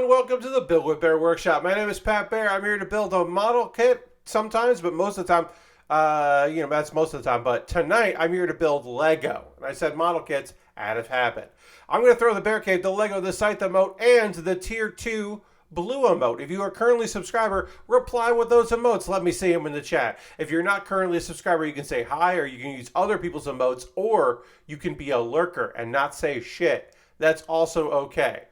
and welcome to the Build With Baer Workshop. My name is Pat Baer. I'm here to build a model kit sometimes, but most of the time, that's most of the time. But tonight, I'm here to build Lego. And I said model kits out of habit. I'm going to throw the Bear Cave, the Lego, the Scythe emote, and the Tier 2 blue emote. If you are currently a subscriber, reply with those emotes. Let me see them in the chat. If you're not currently a subscriber, you can say hi, or you can use other people's emotes, or you can be a lurker and not say shit. That's also okay.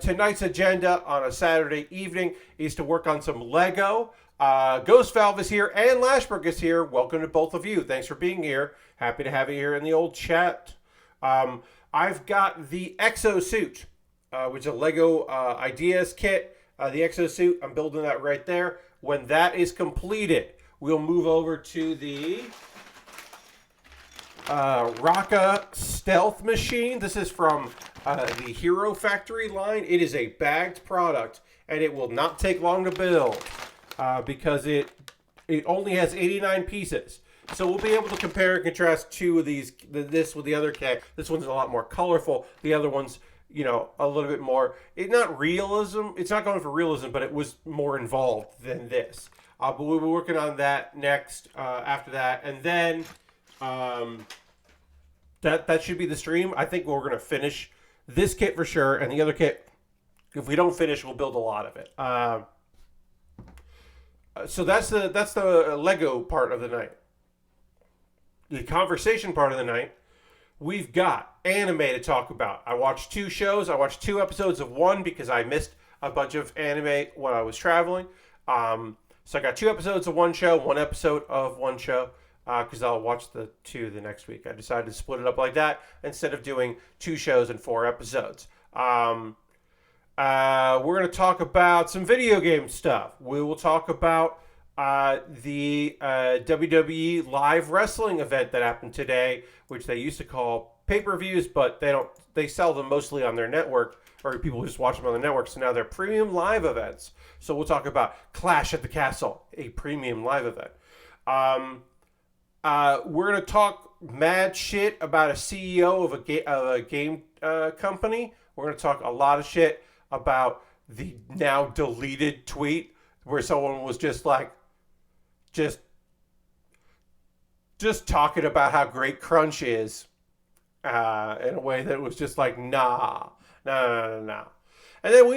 Tonight's agenda on a Saturday evening is to work on some Lego. Ghost Valve is here and Lashberg is here. Welcome to both of you. Thanks for being here. Happy to have you here in the old chat. I've got the Exo Suit, which is a Lego Ideas kit. The Exo Suit, I'm building that right there. When that is completed, we'll move over to the Rocka Stealth Machine. This is from the Hero Factory line. It is a bagged product, and it will not take long to build because it only has 89 pieces. So we'll be able to compare and contrast two of these, this with the other kit. This one's a lot more colorful. The other one's, a little bit more, it's not realism. It's not going for realism, but it was more involved than this. But we'll be working on that next after that. And then that should be the stream. I think we're going to finish this kit for sure. And the other kit, if we don't finish, we'll build a lot of it. So that's the Lego part of the night. The conversation part of the night, we've got anime to talk about. I watched two shows. I watched 2 episodes of one because I missed a bunch of anime when I was traveling. So I got 2 episodes of one show, 1 episode of one show, because I'll watch the 2 the next week. I decided to split it up like that instead of doing 2 shows and 4 episodes. We're going to talk about some video game stuff. We will talk about the WWE live wrestling event that happened today, which they used to call pay-per-views, but they sell them mostly on their network, or people just watch them on the network, so now they're premium live events. So we'll talk about Clash at the Castle, a premium live event. We're going to talk mad shit about a CEO of a game company. We're going to talk a lot of shit about the now deleted tweet where someone was just like, just talking about how great Crunch is in a way that was just like, nah. And then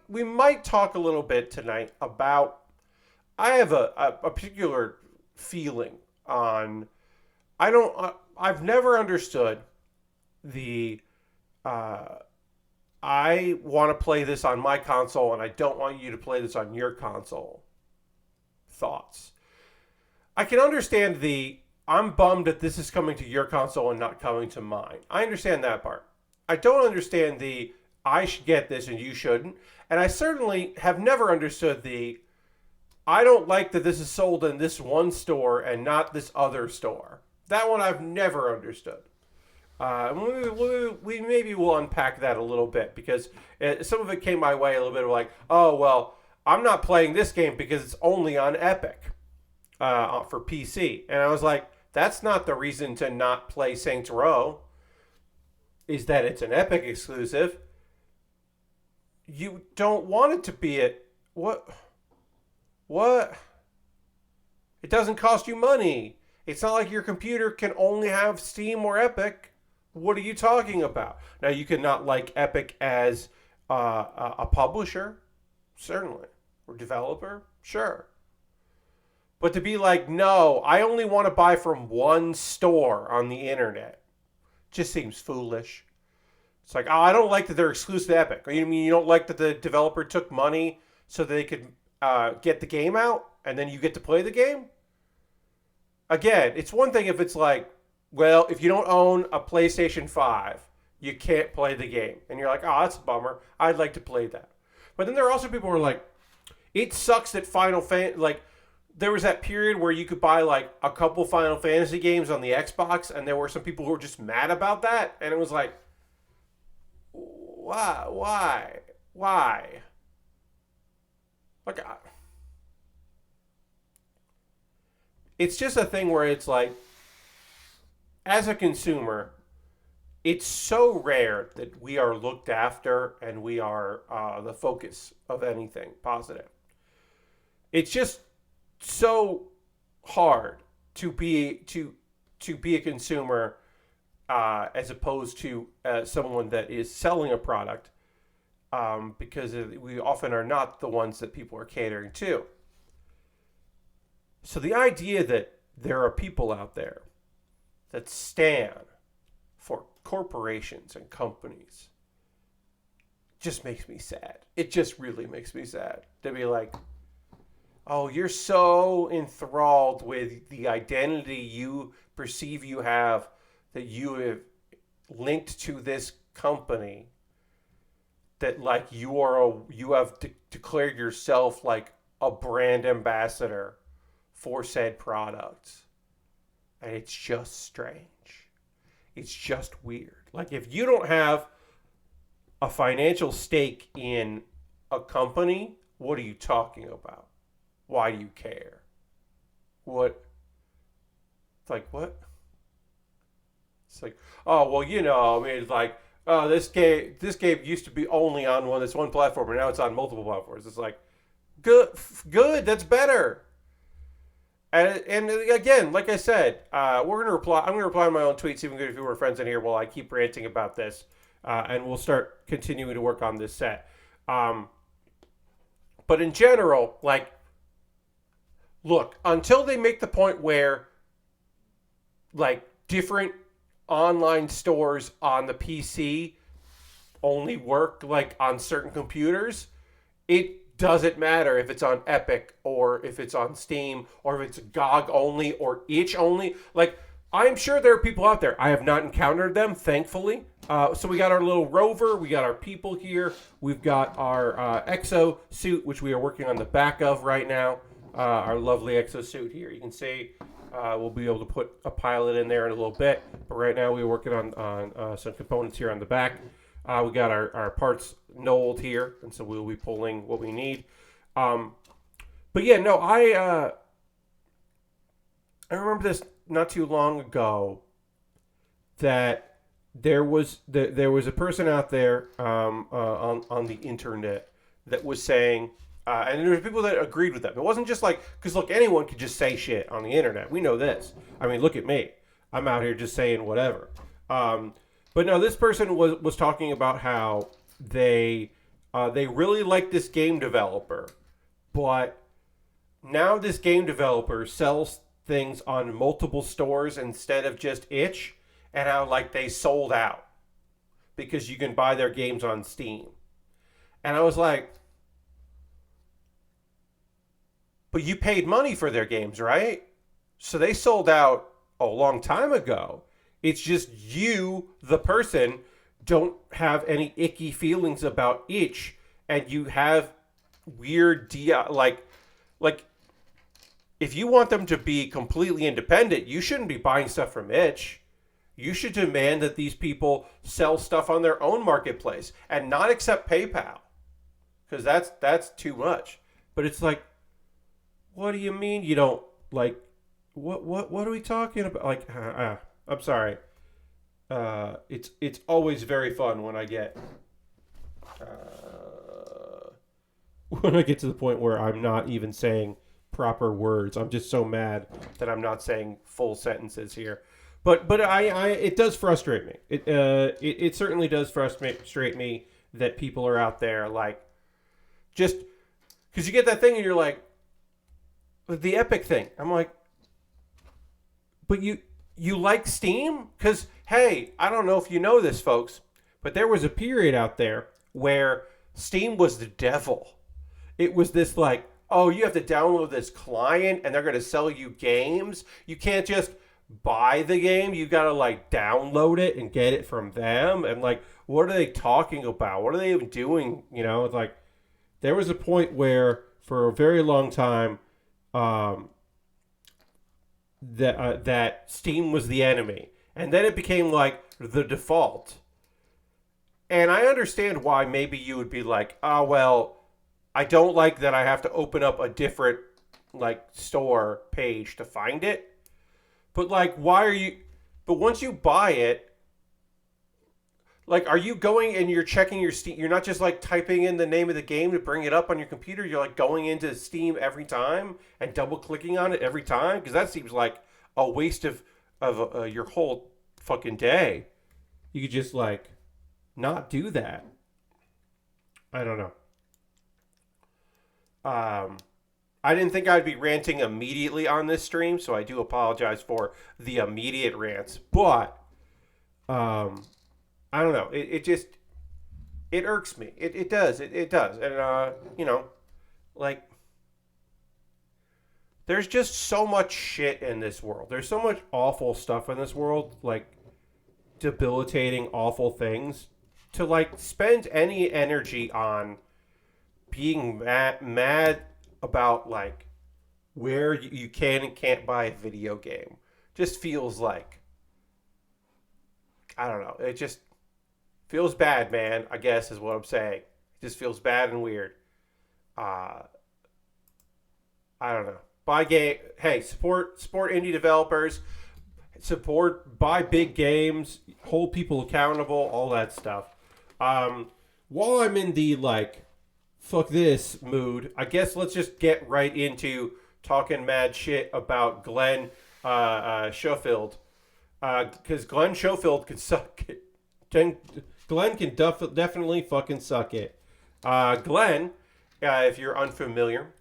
we might talk a little bit tonight about, I have a particular feeling on, I've never understood the, I want to play this on my console and I don't want you to play this on your console thoughts. I can understand I'm bummed that this is coming to your console and not coming to mine. I understand that part. I don't understand I should get this and you shouldn't. And I certainly have never understood I don't like that this is sold in this one store and not this other store. That one I've never understood. We maybe we'll unpack that a little bit because some of it came my way a little bit of like, oh, well, I'm not playing this game because it's only on Epic for PC. And I was like, that's not the reason to not play Saints Row, is that it's an Epic exclusive. You don't want it to be What? It doesn't cost you money. It's not like your computer can only have Steam or Epic. What are you talking about? Now, you can not like Epic as a publisher, certainly, or developer, sure. But to be like, no, I only want to buy from one store on the internet, just seems foolish. It's like, oh, I don't like that they're exclusive to Epic. You mean you don't like that the developer took money so that they could get the game out and then you get to play the game? Again, it's one thing if it's like, well, if you don't own a PlayStation 5, you can't play the game. And you're like, oh, that's a bummer. I'd like to play that. But then there are also people who are like, it sucks that there was that period where you could buy like a couple Final Fantasy games on the Xbox, and there were some people who were just mad about that. And it was like, why? Like, it's just a thing where it's like, as a consumer, it's so rare that we are looked after and we are the focus of anything positive. It's just so hard to be a consumer as opposed to someone that is selling a product, because we often are not the ones that people are catering to. So the idea that there are people out there that stand for corporations and companies just makes me sad. It just really makes me sad to be like, oh, you're so enthralled with the identity you perceive you have, that you have linked to this company, that like you have declared yourself like a brand ambassador for said product. And it's just strange. It's just weird. Like, if you don't have a financial stake in a company, what are you talking about? Why do you care? What? It's like, what? It's like, oh, well, I mean, it's like, oh, this game used to be only on this one platform, and now it's on multiple platforms. It's like, good, that's better. And again, like I said, I'm gonna reply on my own tweets, even if you were friends in here, while I keep ranting about this, and we'll start continuing to work on this set. But in general, like, look, until they make the point where, like, different online stores on the PC only work like on certain computers, it doesn't matter if it's on Epic or if it's on Steam or if it's GOG only or itch only. Like, I'm sure there are people out there. I have not encountered them, thankfully. So we got our little rover. We got our people here. We've got our Exo Suit, which we are working on the back of right now. Our lovely Exo Suit here. You can see we'll be able to put a pilot in there in a little bit. But right now we're working on some components here on the back. We got our parts knolled here, and so we'll be pulling what we need. But yeah, no, I remember this not too long ago, that there was a person out there on the internet that was saying, and there were people that agreed with them. It wasn't just like, because look, anyone could just say shit on the internet. We know this. I mean, look at me. I'm out here just saying whatever. But no, this person was talking about how they really like this game developer, but now this game developer sells things on multiple stores instead of just itch, and how like they sold out because you can buy their games on Steam. And I was like, but you paid money for their games, right? So they sold out a long time ago. It's just you, the person, don't have any icky feelings about itch, and you have weird like if you want them to be completely independent, you shouldn't be buying stuff from itch. You should demand that these people sell stuff on their own marketplace and not accept PayPal, because that's too much. But it's like, what do you mean you don't like? What are we talking about? Like, I'm sorry. It's always very fun when I get to the point where I'm not even saying proper words. I'm just so mad that I'm not saying full sentences here. But it does frustrate me. It certainly does frustrate me that people are out there like, just because you get that thing and you're like, the Epic thing. I'm like, but you like Steam? Because, hey, I don't know if you know this, folks, but there was a period out there where Steam was the devil. It was this like, oh, you have to download this client and they're going to sell you games. You can't just buy the game. You got to like download it and get it from them. And like, what are they talking about? What are they even doing? You know, it's like, there was a point where for a very long time, that Steam was the enemy, and then it became like the default. And I understand why maybe you would be like, oh, well, I don't like that I have to open up a different like store page to find it. But like, why are you? But once you buy it, Like, are you going and you're checking your Steam? You're not just like typing in the name of the game to bring it up on your computer. You're like going into Steam every time and double clicking on it every time, because that seems like a waste of your whole fucking day. You could just like not do that. I don't know. I didn't think I'd be ranting immediately on this stream, so I do apologize for the immediate rants. But I don't know. It just it irks me. It does. It does. And you know, like there's just so much shit in this world. There's so much awful stuff in this world, like debilitating, awful things. To like spend any energy on being mad about like where you can and can't buy a video game just feels like, I don't know. It just feels bad, man. I guess is what I'm saying. It just feels bad and weird. I don't know. Buy game. Hey, support indie developers. Buy big games. Hold people accountable. All that stuff. While I'm in the like fuck this mood, I guess let's just get right into talking mad shit about Glenn Schofield. Because Glenn Schofield can suck it. Glenn can definitely fucking suck it. Glenn, if you're unfamiliar,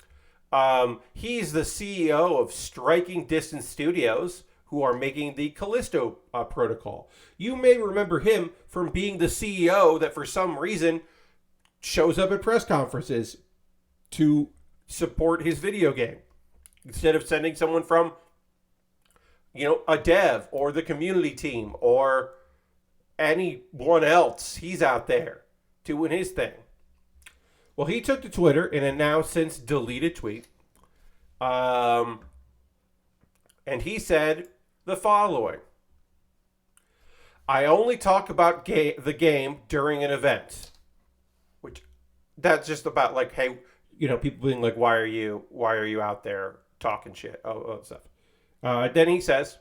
he's the CEO of Striking Distance Studios, who are making the Callisto protocol. You may remember him from being the CEO that for some reason shows up at press conferences to support his video game. Instead of sending someone from, you know, a dev or the community team or anyone else, he's out there doing his thing. Well, he took to Twitter in a now since deleted tweet. And he said the following: I only talk about the game during an event. Which, that's just about like, hey, you know, people being like, why are you out there talking shit? Oh stuff. Then he says,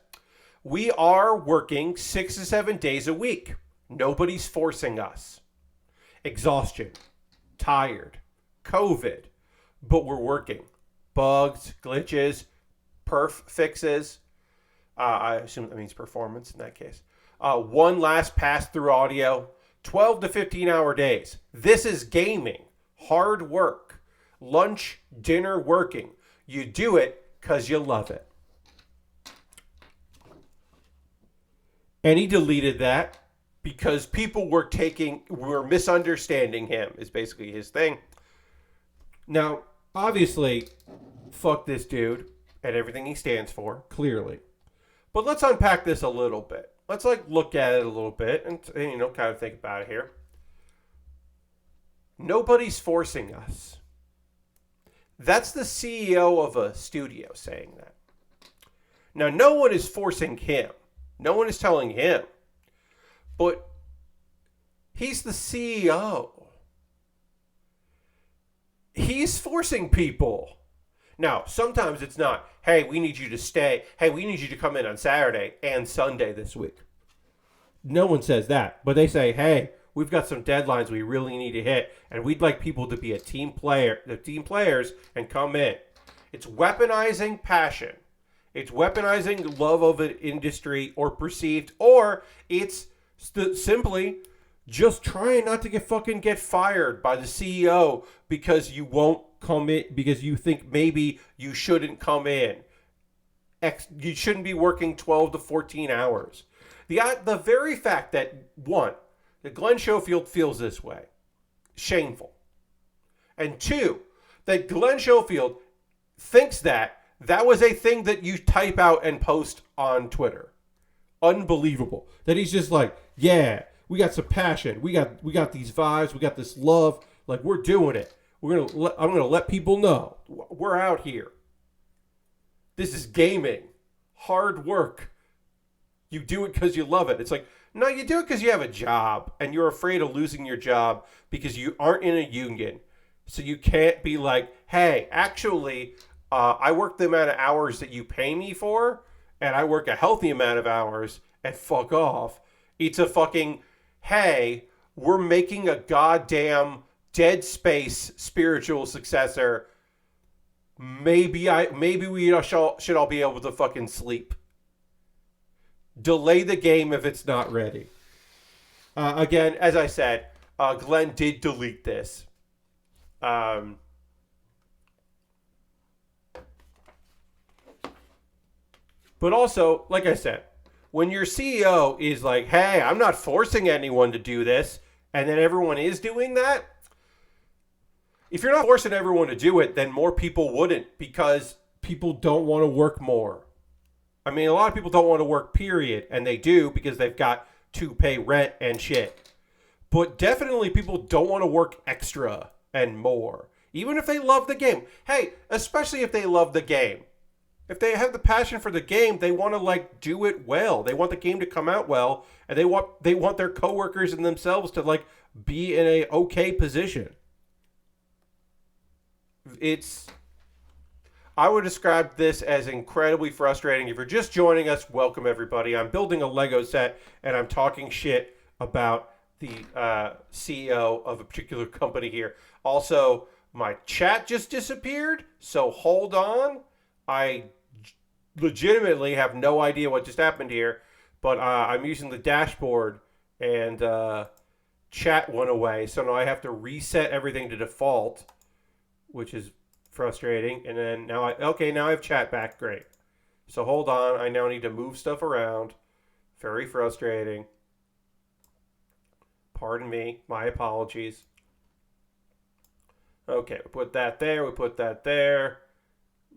we are working 6 to 7 days a week. Nobody's forcing us. Exhaustion. Tired. COVID. But we're working. Bugs, glitches, perf fixes. I assume that means performance in that case. One last pass through audio. 12 to 15 hour days. This is gaming. Hard work. Lunch, dinner, working. You do it because you love it. And he deleted that because people were misunderstanding him, is basically his thing. Now, obviously, fuck this dude and everything he stands for, clearly. But let's unpack this a little bit. Let's like look at it a little bit and you know, kind of think about it here. Nobody's forcing us. That's the CEO of a studio saying that. Now, no one is forcing him. No one is telling him. But he's the CEO. He's forcing people. Now, sometimes it's not, hey, we need you to stay. Hey, we need you to come in on Saturday and Sunday this week. No one says that. But they say, hey, we've got some deadlines we really need to hit, and we'd like people to be the team players, and come in. It's weaponizing passion. It's weaponizing love of an industry or perceived, or it's simply just trying not to get fired by the CEO because you won't come in, because you think maybe you shouldn't come in. You shouldn't be working 12 to 14 hours. The very fact that, one, that Glenn Schofield feels this way, shameful. And two, that Glenn Schofield thinks that was a thing that you type out and post on Twitter. Unbelievable. That he's just like, yeah, we got some passion. We got these vibes. We got this love. Like, we're doing it. I'm gonna let people know we're out here. This is gaming, hard work. You do it because you love it. It's like, no, you do it because you have a job and you're afraid of losing your job because you aren't in a union. So you can't be like, hey, actually, I work the amount of hours that you pay me for, and I work a healthy amount of hours, and fuck off. It's a fucking hey, we're making a goddamn Dead Space spiritual successor. Maybe we should all be able to fucking sleep. Delay the game if it's not ready. Again, as I said, Glenn did delete this. But also, like I said, when your CEO is like, hey, I'm not forcing anyone to do this, and then everyone is doing that, if you're not forcing everyone to do it, then more people wouldn't, because people don't want to work more. I mean, a lot of people don't want to work, period, and they do because they've got to pay rent and shit. But definitely people don't want to work extra and more, even if they love the game. Hey, especially if they love the game. If they have the passion for the game, they want to like do it well. They want the game to come out well, and they want their coworkers and themselves to like be in a okay position. I would describe this as incredibly frustrating. If you're just joining us, welcome everybody. I'm building a Lego set, and I'm talking shit about the CEO of a particular company here. Also, my chat just disappeared, so hold on. I legitimately have no idea what just happened here, but I'm using the dashboard, and chat went away, so now I have to reset everything to default, which is frustrating. And then now I have chat back. Great. So hold on. I now need to move stuff around. Very frustrating. Pardon me. My apologies. Okay, we put that there. We put that there.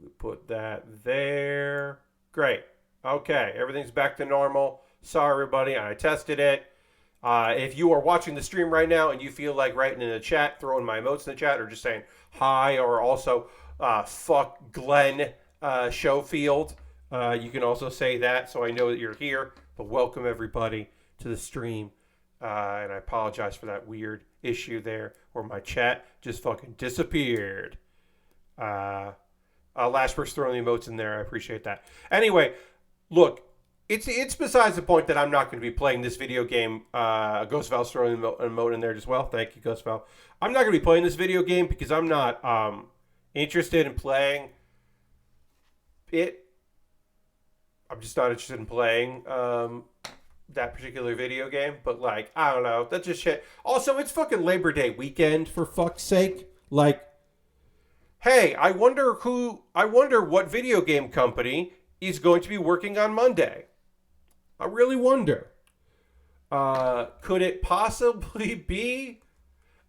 We put that there. Great. Okay, everything's back to normal. Sorry, everybody. I tested it. If you are watching the stream right now and you feel like writing in the chat, throwing my emotes in the chat, or just saying hi, or also fuck Glenn Schofield, you can also say that so I know that you're here. But welcome everybody to the stream. And I apologize for that weird issue there where my chat just fucking disappeared. Last person throwing the emotes in there. I appreciate that. Anyway, look. It's besides the point that I'm not going to be playing this video game. Ghost Val's throwing an emote in there as well. Thank you, Ghost Val. I'm not going to be playing this video game because I'm not interested in playing it. I'm just not interested in playing that particular video game. But, like, I don't know. That's just shit. Also, it's fucking Labor Day weekend, for fuck's sake. Like, hey, I wonder what video game company is going to be working on Monday. I really wonder. Could it possibly be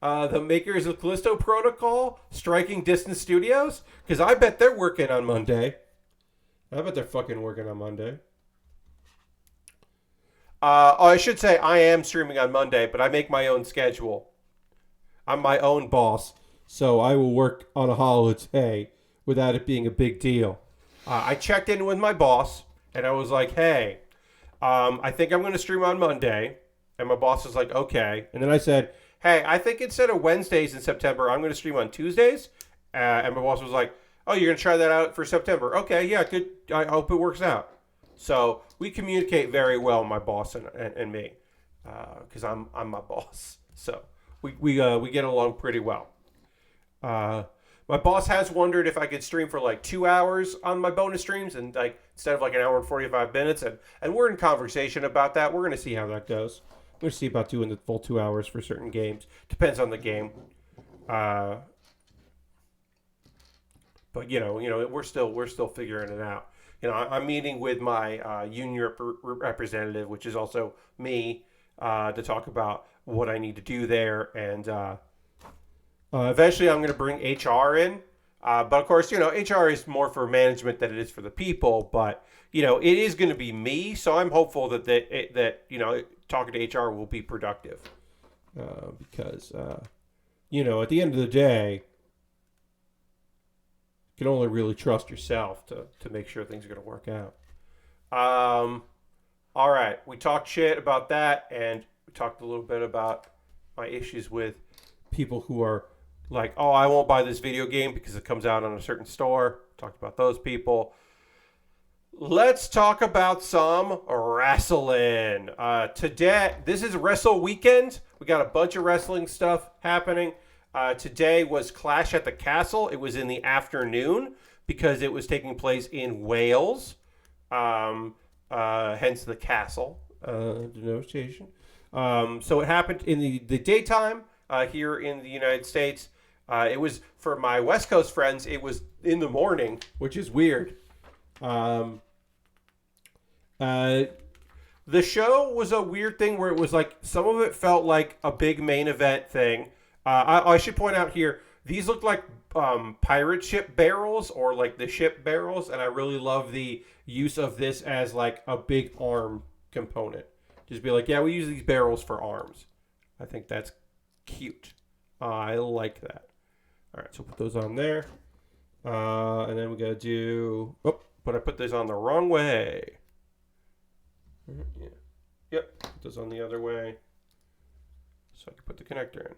the makers of Callisto Protocol, Striking Distance Studios? Because I bet they're working on Monday. I bet they're fucking working on Monday. I should say I am streaming on Monday, but I make my own schedule. I'm my own boss, so I will work on a holiday without it being a big deal. I checked in with my boss, and I was like, hey, I think I'm going to stream on Monday. And my boss was like, okay. And then I said, hey, I think instead of Wednesdays in September, I'm going to stream on Tuesdays. And my boss was like, oh, you're going to try that out for September? Okay, yeah, good. I hope it works out. So we communicate very well, my boss and me, because I'm my boss. So we get along pretty well. My boss has wondered if I could stream for like 2 hours on my bonus streams, and like instead of like an hour and 45 minutes, and we're in conversation about that. We're going to see how that goes. We're going to see about doing the full 2 hours for certain games. Depends on the game. But you know, we're still figuring it out. You know, I'm meeting with my union representative, which is also me, to talk about what I need to do there, and eventually I'm going to bring HR in. But of course, you know, HR is more for management than it is for the people. But you know, it is going to be me, so I'm hopeful that you know, talking to HR will be productive, because you know, at the end of the day, you can only really trust yourself to make sure things are going to work out. All right, we talked shit about that, and we talked a little bit about my issues with people who are like, oh, I won't buy this video game because it comes out on a certain store. Talked about those people. Let's talk about some wrestling. Today, this is Wrestle Weekend. We got a bunch of wrestling stuff happening. Today was Clash at the Castle. It was in the afternoon because it was taking place in Wales. Hence the castle denotation. So it happened in the daytime here in the United States. It was, for my West Coast friends, it was in the morning, which is weird. The show was a weird thing where it was like some of it felt like a big main event thing. I should point out here, these look like pirate ship barrels or like the ship barrels, and I really love the use of this as like a big arm component. Just be like, yeah, we use these barrels for arms. I think that's cute. I like that. All right, so put those on there. And then we got to do... Oh, but I put those on the wrong way. Yeah. Yep, put those on the other way. So I can put the connector in.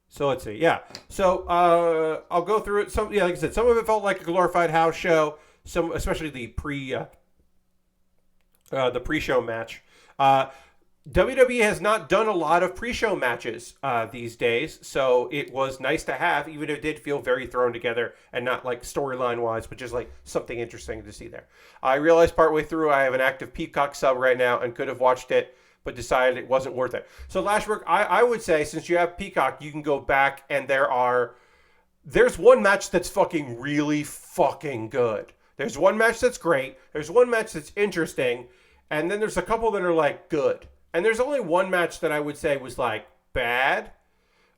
So let's see. Yeah. So I'll go through it. Like I said, some of it felt like a glorified house show. Some, especially the pre-show match. WWE has not done a lot of pre-show matches these days, so it was nice to have, even if it did feel very thrown together and not like storyline-wise, but just like something interesting to see there. I realized partway through I have an active Peacock sub right now and could have watched it, but decided it wasn't worth it. So Lashbrook, I would say, since you have Peacock, you can go back and there's one match that's fucking really fucking good. There's one match that's great. There's one match that's interesting. And then there's a couple that are like good. And there's only one match that I would say was like bad.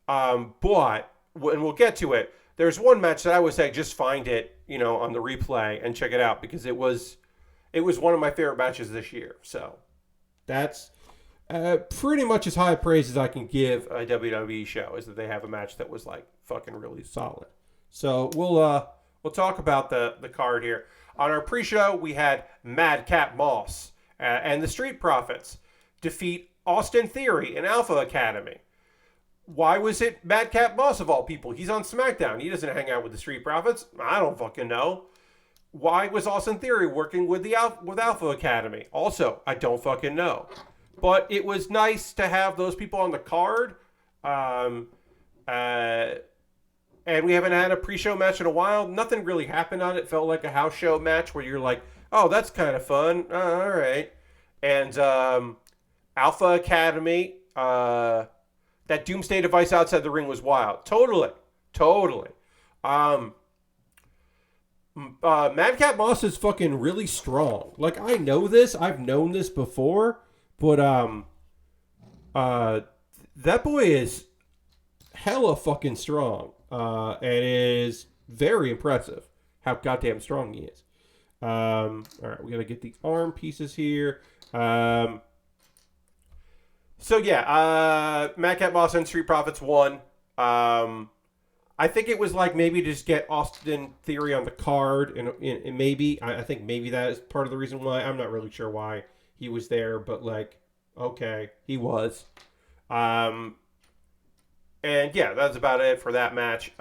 But, and we'll get to it, there's one match that I would say just find it, on the replay and check it out because it was one of my favorite matches this year. So that's pretty much as high praise as I can give a WWE show, is that they have a match that was like fucking really solid. So we'll talk about the card here. On our pre-show, we had Madcap Moss and the Street Profits defeat Austin Theory and Alpha Academy. Why was it Madcap Moss of all people? He's on SmackDown. He doesn't hang out with the Street Profits. I don't fucking know. Why was Austin Theory working with Alpha Academy? Also, I don't fucking know. But it was nice to have those people on the card. And we haven't had a pre-show match in a while. Nothing really happened on it. It felt like a house show match where you're like, oh, that's kind of fun. All right. And Alpha Academy, that Doomsday device outside the ring was wild. Totally. Madcap Moss is fucking really strong. Like, I know this. I've known this before. But that boy is hella fucking strong. And it is very impressive how goddamn strong he is. All right, we got to get the arm pieces here. So yeah, Madcap Moss and Street Profits won. I think it was like maybe just get Austin Theory on the card, and maybe I think maybe that is part of the reason why. I'm not really sure why he was there, but like, okay, he was. And yeah, that's about it for that match.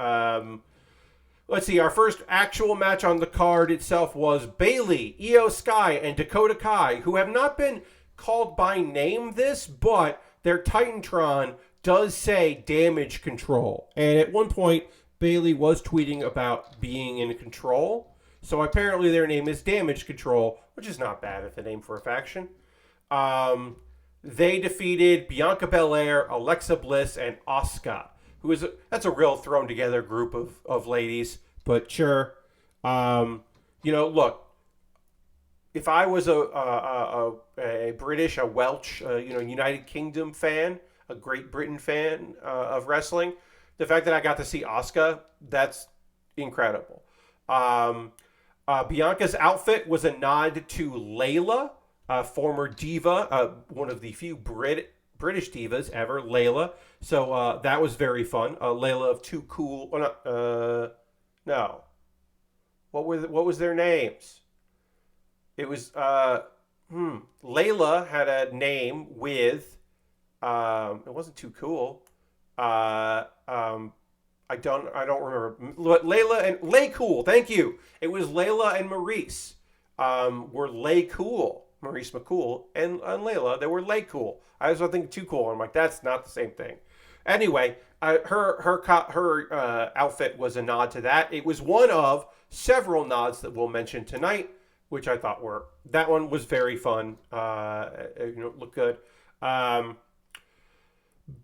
Let's see, our first actual match on the card itself was Bayley, Io Sky, and Dakota Kai, who have not been called by name this, but their Titantron does say damage control. And at one point, Bayley was tweeting about being in control. So apparently their name is Damage Control, which is not bad at the name for a faction. They defeated Bianca Belair, Alexa Bliss, and Asuka, that's a real thrown together group of ladies, but sure. Look, if I was a British, a Welsh, United Kingdom fan, a Great Britain fan of wrestling, the fact that I got to see Asuka, that's incredible. Bianca's outfit was a nod to Layla, former diva, one of the few British divas ever, Layla. So that was very fun. Layla of Too Cool. No. What was their names? It was Layla had a name with it wasn't Too Cool. I don't remember. Layla and Lay Cool. Thank you. It was Layla and Maurice. Were Lay Cool, Maurice McCool, and Layla. They were Lay Cool. I was thinking Too Cool. I'm like, that's not the same thing. Anyway, her outfit was a nod to that. It was one of several nods that we'll mention tonight, which I thought that one was very fun. Looked good.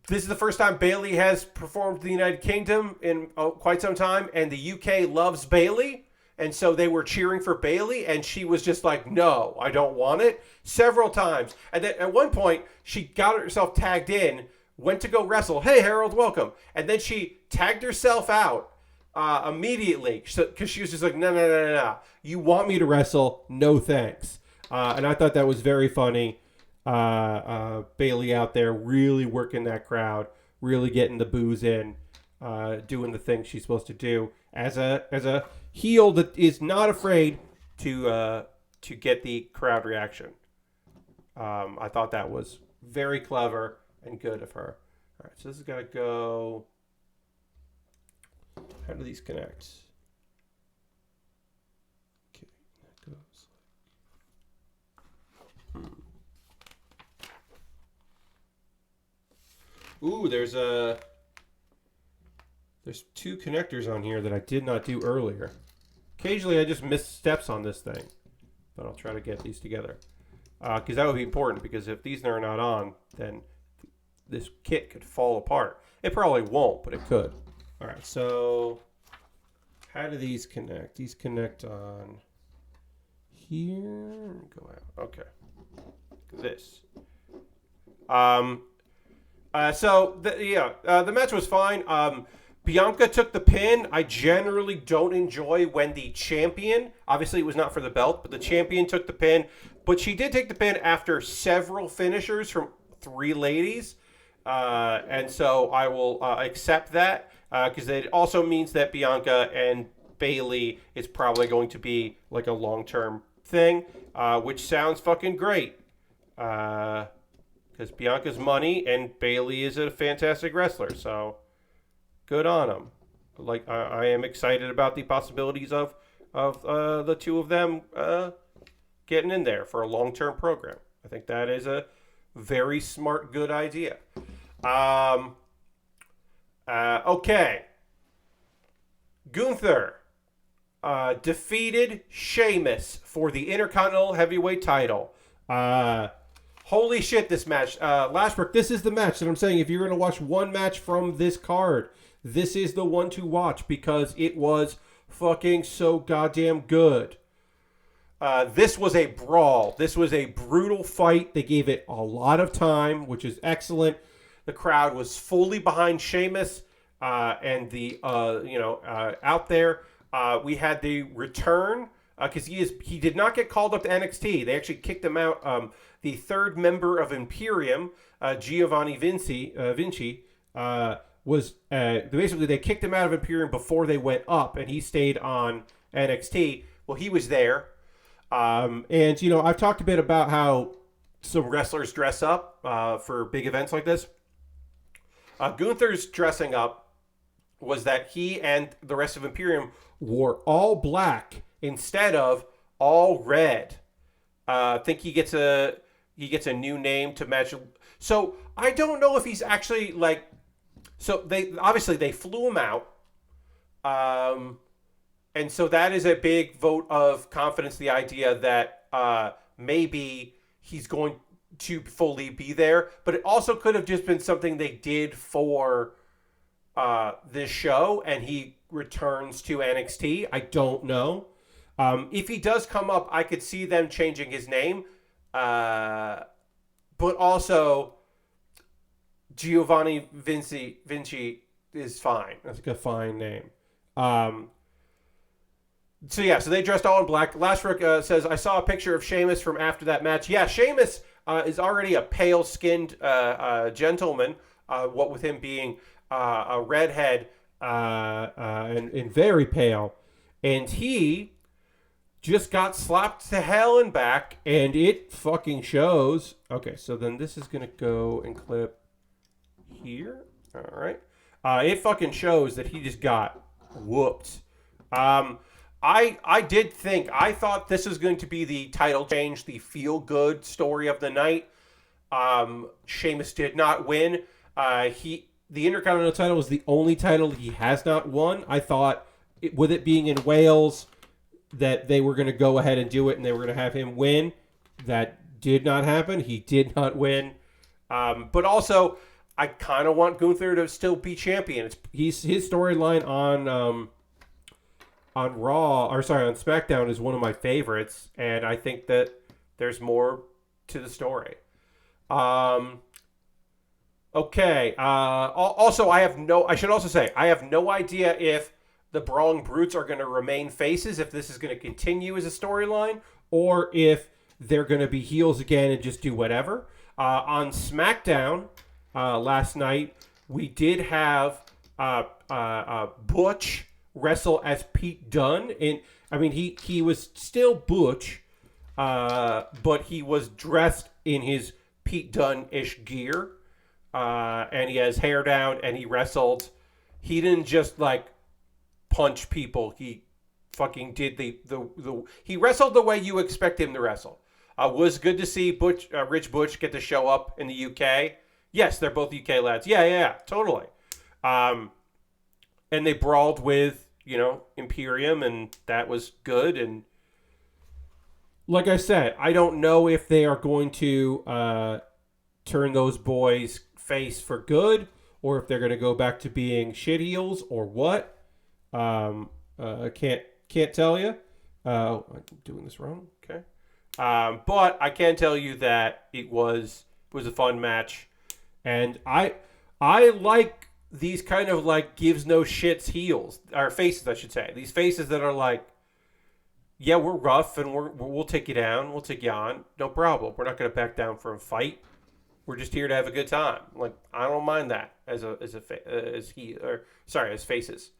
This is the first time Bailey has performed in the United Kingdom in quite some time, and the UK loves Bailey, and so they were cheering for Bailey, and she was just like, no, I don't want it, several times. And then at one point, she got herself tagged in, went to go wrestle. Hey, Harold, welcome. And then she tagged herself out immediately because she was just like, no. You want me to wrestle? No, thanks. And I thought that was very funny. Bailey out there really working that crowd, really getting the boos in, doing the things she's supposed to do as a heel that is not afraid to get the crowd reaction. I thought that was very clever and good of her. All right, so this is gonna go. How do these connect? Okay, that goes. Ooh, there's two connectors on here that I did not do earlier. Occasionally, I just miss steps on this thing, but I'll try to get these together because that would be important. Because if these are not on, then this kit could fall apart. It probably won't, but it could. All right, so how do these connect? These connect on here. Go out. Okay. This. The match was fine. Bianca took the pin. I generally don't enjoy when the champion, obviously it was not for the belt, but the champion took the pin. But she did take the pin after several finishers from 3 ladies. And so I will accept that because it also means that Bianca and Bailey is probably going to be like a long-term thing, which sounds fucking great. Because Bianca's money and Bailey is a fantastic wrestler, so good on them. Like I am excited about the possibilities of the two of them getting in there for a long-term program. I think that is a very smart, good idea. Okay. Gunther defeated Sheamus for the Intercontinental Heavyweight title. Holy shit, this match. Lashbrook, this is the match that I'm saying if you're going to watch one match from this card, this is the one to watch because it was fucking so goddamn good. This was a brawl. This was a brutal fight. They gave it a lot of time, which is excellent. The crowd was fully behind Sheamus and the out there. We had the return because he did not get called up to NXT. They actually kicked him out. The third member of Imperium, Giovanni Vinci, was basically they kicked him out of Imperium before they went up, and he stayed on NXT. Well, he was there. And I've talked a bit about how some wrestlers dress up for big events like this. Gunther's dressing up was that he and the rest of Imperium wore all black instead of all red. I think he gets a new name to match. So I don't know if he's actually like. So they flew him out. And so that is a big vote of confidence. The idea that maybe he's going to fully be there, but it also could have just been something they did for this show, and he returns to NXT. I don't know. If he does come up, I could see them changing his name, but also Giovanni Vinci is fine. That's like a fine name. So they dressed all in black. Lashbrook says, I saw a picture of Sheamus from after that match. Yeah, Sheamus is already a pale-skinned gentleman, what with him being a redhead and very pale. And he just got slapped to hell and back, and it fucking shows. Okay, so then this is going to go and clip here. All right. It fucking shows that he just got whooped. I thought this was going to be the title change, the feel good story of the night. Sheamus did not win. The Intercontinental title was the only title he has not won. I thought, with it being in Wales, that they were going to go ahead and do it and they were going to have him win. That did not happen. He did not win. But also, I kind of want Gunther to still be champion. His storyline on Raw, on SmackDown is one of my favorites, and I think that there's more to the story. Okay. Also, I should also say, I have no idea if the Brawling Brutes are going to remain faces, if this is going to continue as a storyline, or if they're going to be heels again and just do whatever. On SmackDown last night, we did have Butch wrestle as Pete Dunne. He was still Butch, but he was dressed in his Pete Dunne-ish gear, and he has hair down, and he wrestled. He didn't just punch people. He fucking did he wrestled the way you expect him to wrestle. Was good to see Rich Butch get to show up in the UK. Yes, they're both UK lads. Yeah, totally. And they brawled with, Imperium, and that was good. And like I said, I don't know if they are going to turn those boys face for good, or if they're going to go back to being shit heels, or what. I can't tell you. I'm doing this wrong. Okay. But I can tell you that it was a fun match, and I like these kind of gives no shits heels, or faces, I should say. These faces that are yeah, we're rough and we'll take you down, we'll take you on, no problem. We're not going to back down for a fight. We're just here to have a good time. I don't mind that as faces.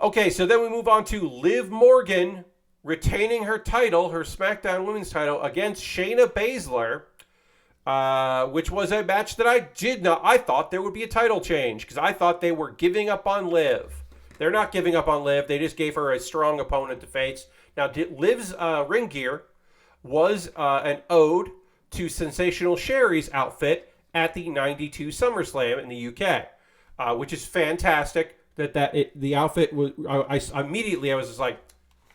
Okay, so then we move on to Liv Morgan retaining her title, her SmackDown Women's title, against Shayna Baszler, which was a match that I thought there would be a title change, because I thought they were giving up on Liv. They're not giving up on Liv. They just gave her a strong opponent to face. Now, Liv's ring gear was an ode to Sensational Sherry's outfit at the 92 SummerSlam in the UK, which is fantastic. The outfit was. I immediately was just like,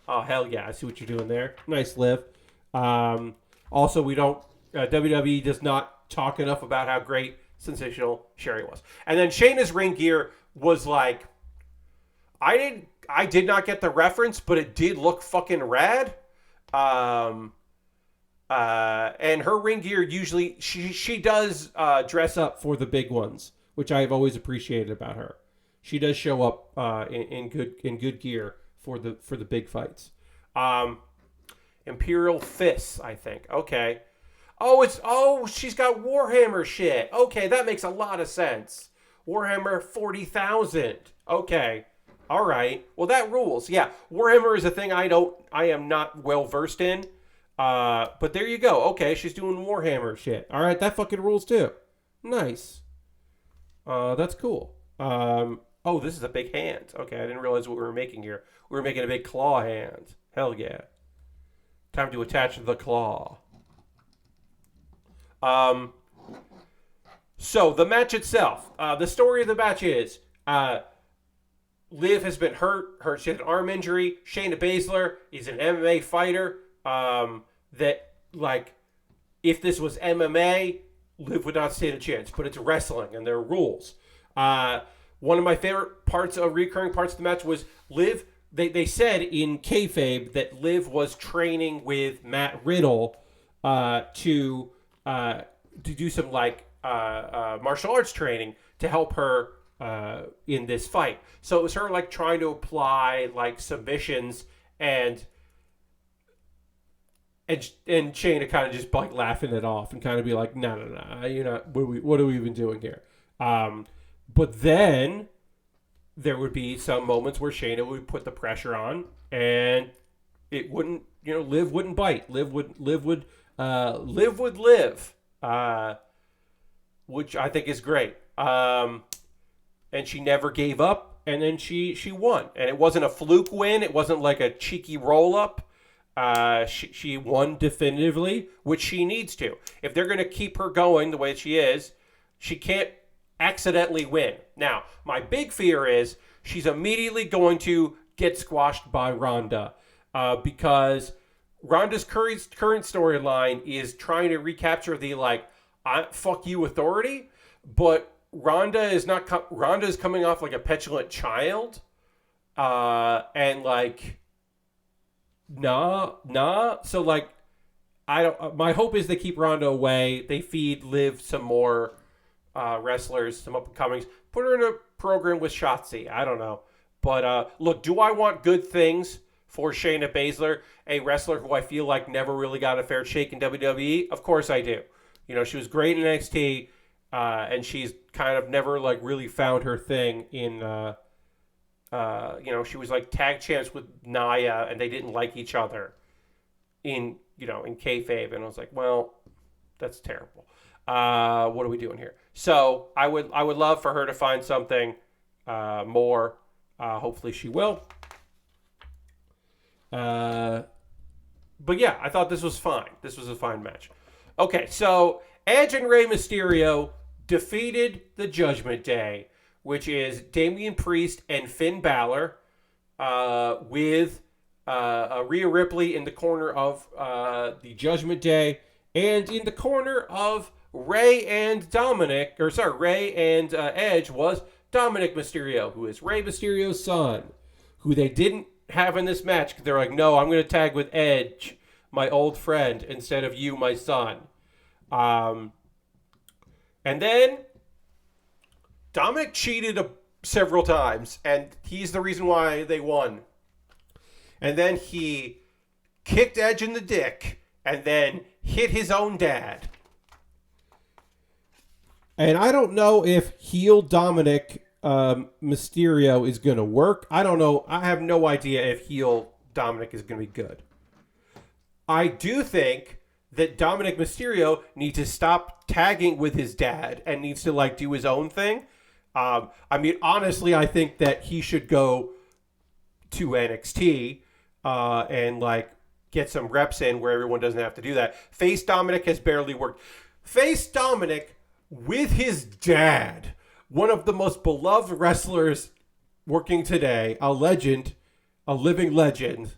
oh hell yeah! I see what you're doing there. Nice, Liv. Also, we don't. WWE does not talk enough about how great Sensational Sherry was. And then Shayna's ring gear was I did not get the reference, but it did look fucking rad. And her ring gear usually she does dress up for the big ones, which I've always appreciated about her. She does show up in good gear for the big fights. Imperial Fists, I think. Okay. She's got Warhammer shit. Okay, that makes a lot of sense. Warhammer 40,000. Okay. All right. Well, that rules. Yeah, Warhammer is a thing I am not well versed in. But there you go. Okay, she's doing Warhammer shit. All right, that fucking rules too. Nice. That's cool. This is a big hand. Okay, I didn't realize what we were making here. We were making a big claw hand. Hell yeah. Time to attach the claw. So the match itself. The story of the match is Liv has been hurt. She had an arm injury. Shayna Baszler is an MMA fighter. If this was MMA, Liv would not stand a chance. But it's wrestling, and there are rules. One of my favorite recurring parts of the match was Liv. They said in kayfabe that Liv was training with Matt Riddle to do some martial arts training to help her in this fight. So it was her trying to apply submissions, and Shayna kind of just laughing it off and kind of be like, no, you're not. What are we even doing here? But then there would be some moments where Shayna would put the pressure on, and it wouldn't. Liv wouldn't bite. Liv would live, which I think is great. And she never gave up, and then she won. And it wasn't a fluke win. It wasn't like a cheeky roll-up. She won definitively, which she needs to. If they're going to keep her going the way she is, she can't accidentally win. Now, my big fear is she's immediately going to get squashed by Ronda, because Ronda's current storyline is trying to recapture the, like, fuck you authority, but Ronda is not. Ronda is coming off like a petulant child, and like, nah. So like, I don't. My hope is they keep Ronda away. They feed Liv some more wrestlers, some up and comings. Put her in a program with Shotzi. I don't know, but look, do I want good things for Shayna Baszler, a wrestler who I feel like never really got a fair shake in WWE? Of course I do. You know, she was great in NXT. And she's kind of never like really found her thing in, she was like tag champs with Nia, and they didn't like each other in kayfabe, and I was like, well, that's terrible. What are we doing here? So I would love for her to find something more. Hopefully she will. But yeah, I thought this was fine. This was a fine match. Okay, so Edge and Rey Mysterio defeated the Judgment Day, which is Damian Priest and Finn Balor, with Rhea Ripley in the corner of the Judgment Day, and in the corner of Rey and Edge was Dominic Mysterio, who is Rey Mysterio's son, who they didn't have in this match because they're like, no, I'm going to tag with Edge, my old friend, instead of you, my son. And then Dominic cheated several times, and he's the reason why they won. And then he kicked Edge in the dick, and then hit his own dad. And I don't know if heel Dominic Mysterio is going to work. I don't know. I have no idea if heel Dominic is going to be good. I do think that Dominic Mysterio needs to stop tagging with his dad and needs to like do his own thing. I mean, honestly, I think that he should go to NXT and like get some reps in where everyone doesn't have to do that. Face Dominic has barely worked. Face Dominic with his dad, one of the most beloved wrestlers working today, a legend, a living legend.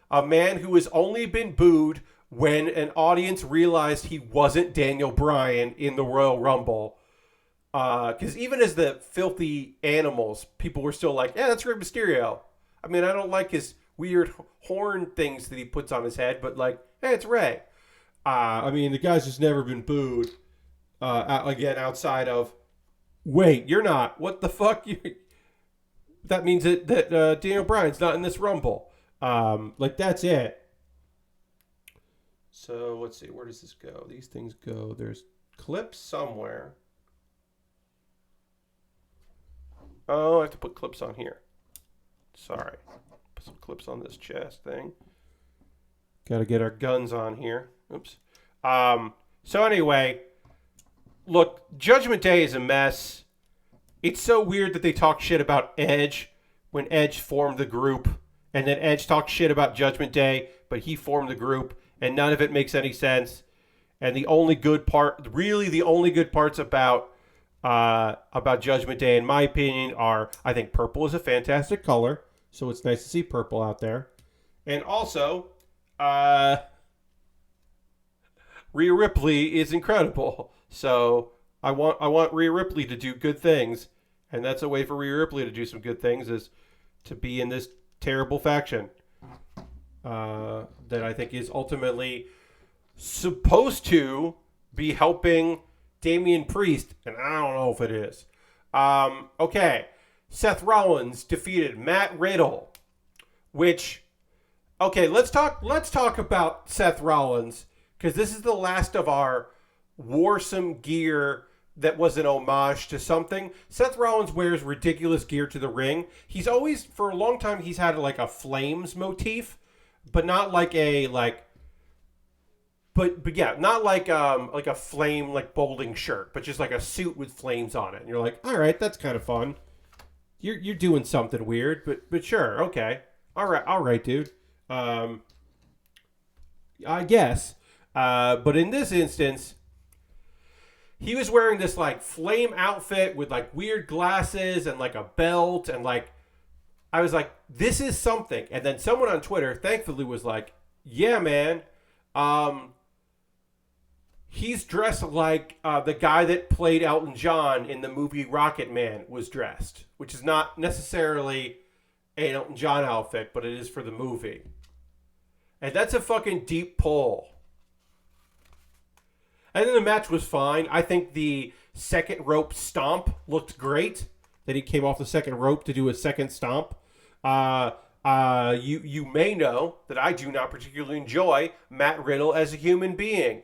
A man who has only been booed when an audience realized he wasn't Daniel Bryan in the Royal Rumble. Because even as the filthy animals, people were still like, yeah, that's Rey Mysterio. I mean, I don't like his weird horn things that he puts on his head, but like, hey, it's Rey. I mean, the guy's just never been booed. Again, outside of, wait, you're not. What the fuck? That means that Daniel Bryan's not in this Rumble. Like, that's it. So, let's see. Where does this go? These things go. There's clips somewhere. Oh, I have to put clips on here. Sorry. Put some clips on this chest thing. Got to get our guns on here. Oops. So, anyway, look, Judgment Day is a mess. It's so weird that they talk shit about Edge when Edge formed the group. And then Edge talks shit about Judgment Day, but he formed the group, and none of it makes any sense. And the only good part, really the only good parts about Judgment Day, in my opinion, are, I think purple is a fantastic color, so it's nice to see purple out there. And also, Rhea Ripley is incredible. So I want Rhea Ripley to do good things, and that's a way for Rhea Ripley to do some good things, is to be in this terrible faction that I think is ultimately supposed to be helping Damian Priest, and I don't know if it is. Okay, Seth Rollins defeated Matt Riddle, which, okay, let's talk about Seth Rollins, because this is the last of our warsome gear that was an homage to something. Seth Rollins wears ridiculous gear to the ring. He's always, for a long time, he's had like a flames motif, but not like a but yeah, not like a flame like bowling shirt, but just like a suit with flames on it. And you're like, all right, that's kind of fun. You're doing something weird, but sure, okay, all right, dude. I guess. But in this instance, he was wearing this like flame outfit with like weird glasses and like a belt and like I was like, this is something. And then someone on Twitter, thankfully, was like, yeah, man. He's dressed like the guy that played Elton John in the movie Rocket Man was dressed, which is not necessarily an Elton John outfit, but it is for the movie. And that's a fucking deep pull. And then the match was fine. I think the second rope stomp looked great. That he came off the second rope to do a second stomp. You may know that I do not particularly enjoy Matt Riddle as a human being.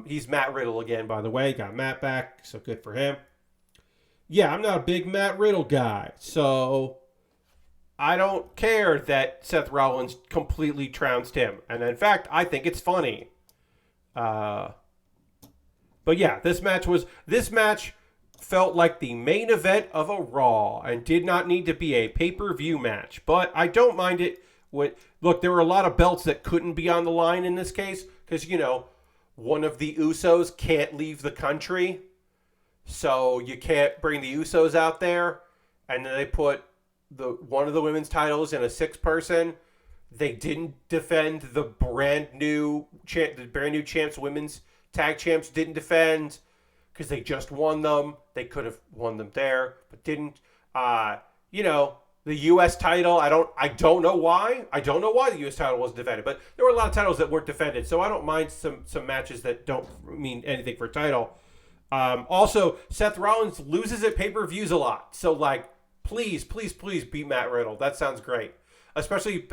He's Matt Riddle again, by the way. Got Matt back, so good for him. Yeah, I'm not a big Matt Riddle guy, so I don't care that Seth Rollins completely trounced him. And in fact, I think it's funny. But yeah, this match felt like the main event of a Raw and did not need to be a pay-per-view match. But I don't mind it. Look, there were a lot of belts that couldn't be on the line in this case because, you know, one of the Usos can't leave the country. So you can't bring the Usos out there. And then they put one of the women's titles in a 6-person. They didn't defend the brand new champs, women's tag champs didn't defend because they just won them. They could have won them there, but didn't. You know, the U.S. title, I don't know why. I don't know why the U.S. title wasn't defended, but there were a lot of titles that weren't defended, so I don't mind some matches that don't mean anything for a title. Also, Seth Rollins loses at pay-per-views a lot, so like, please beat Matt Riddle. That sounds great. Especially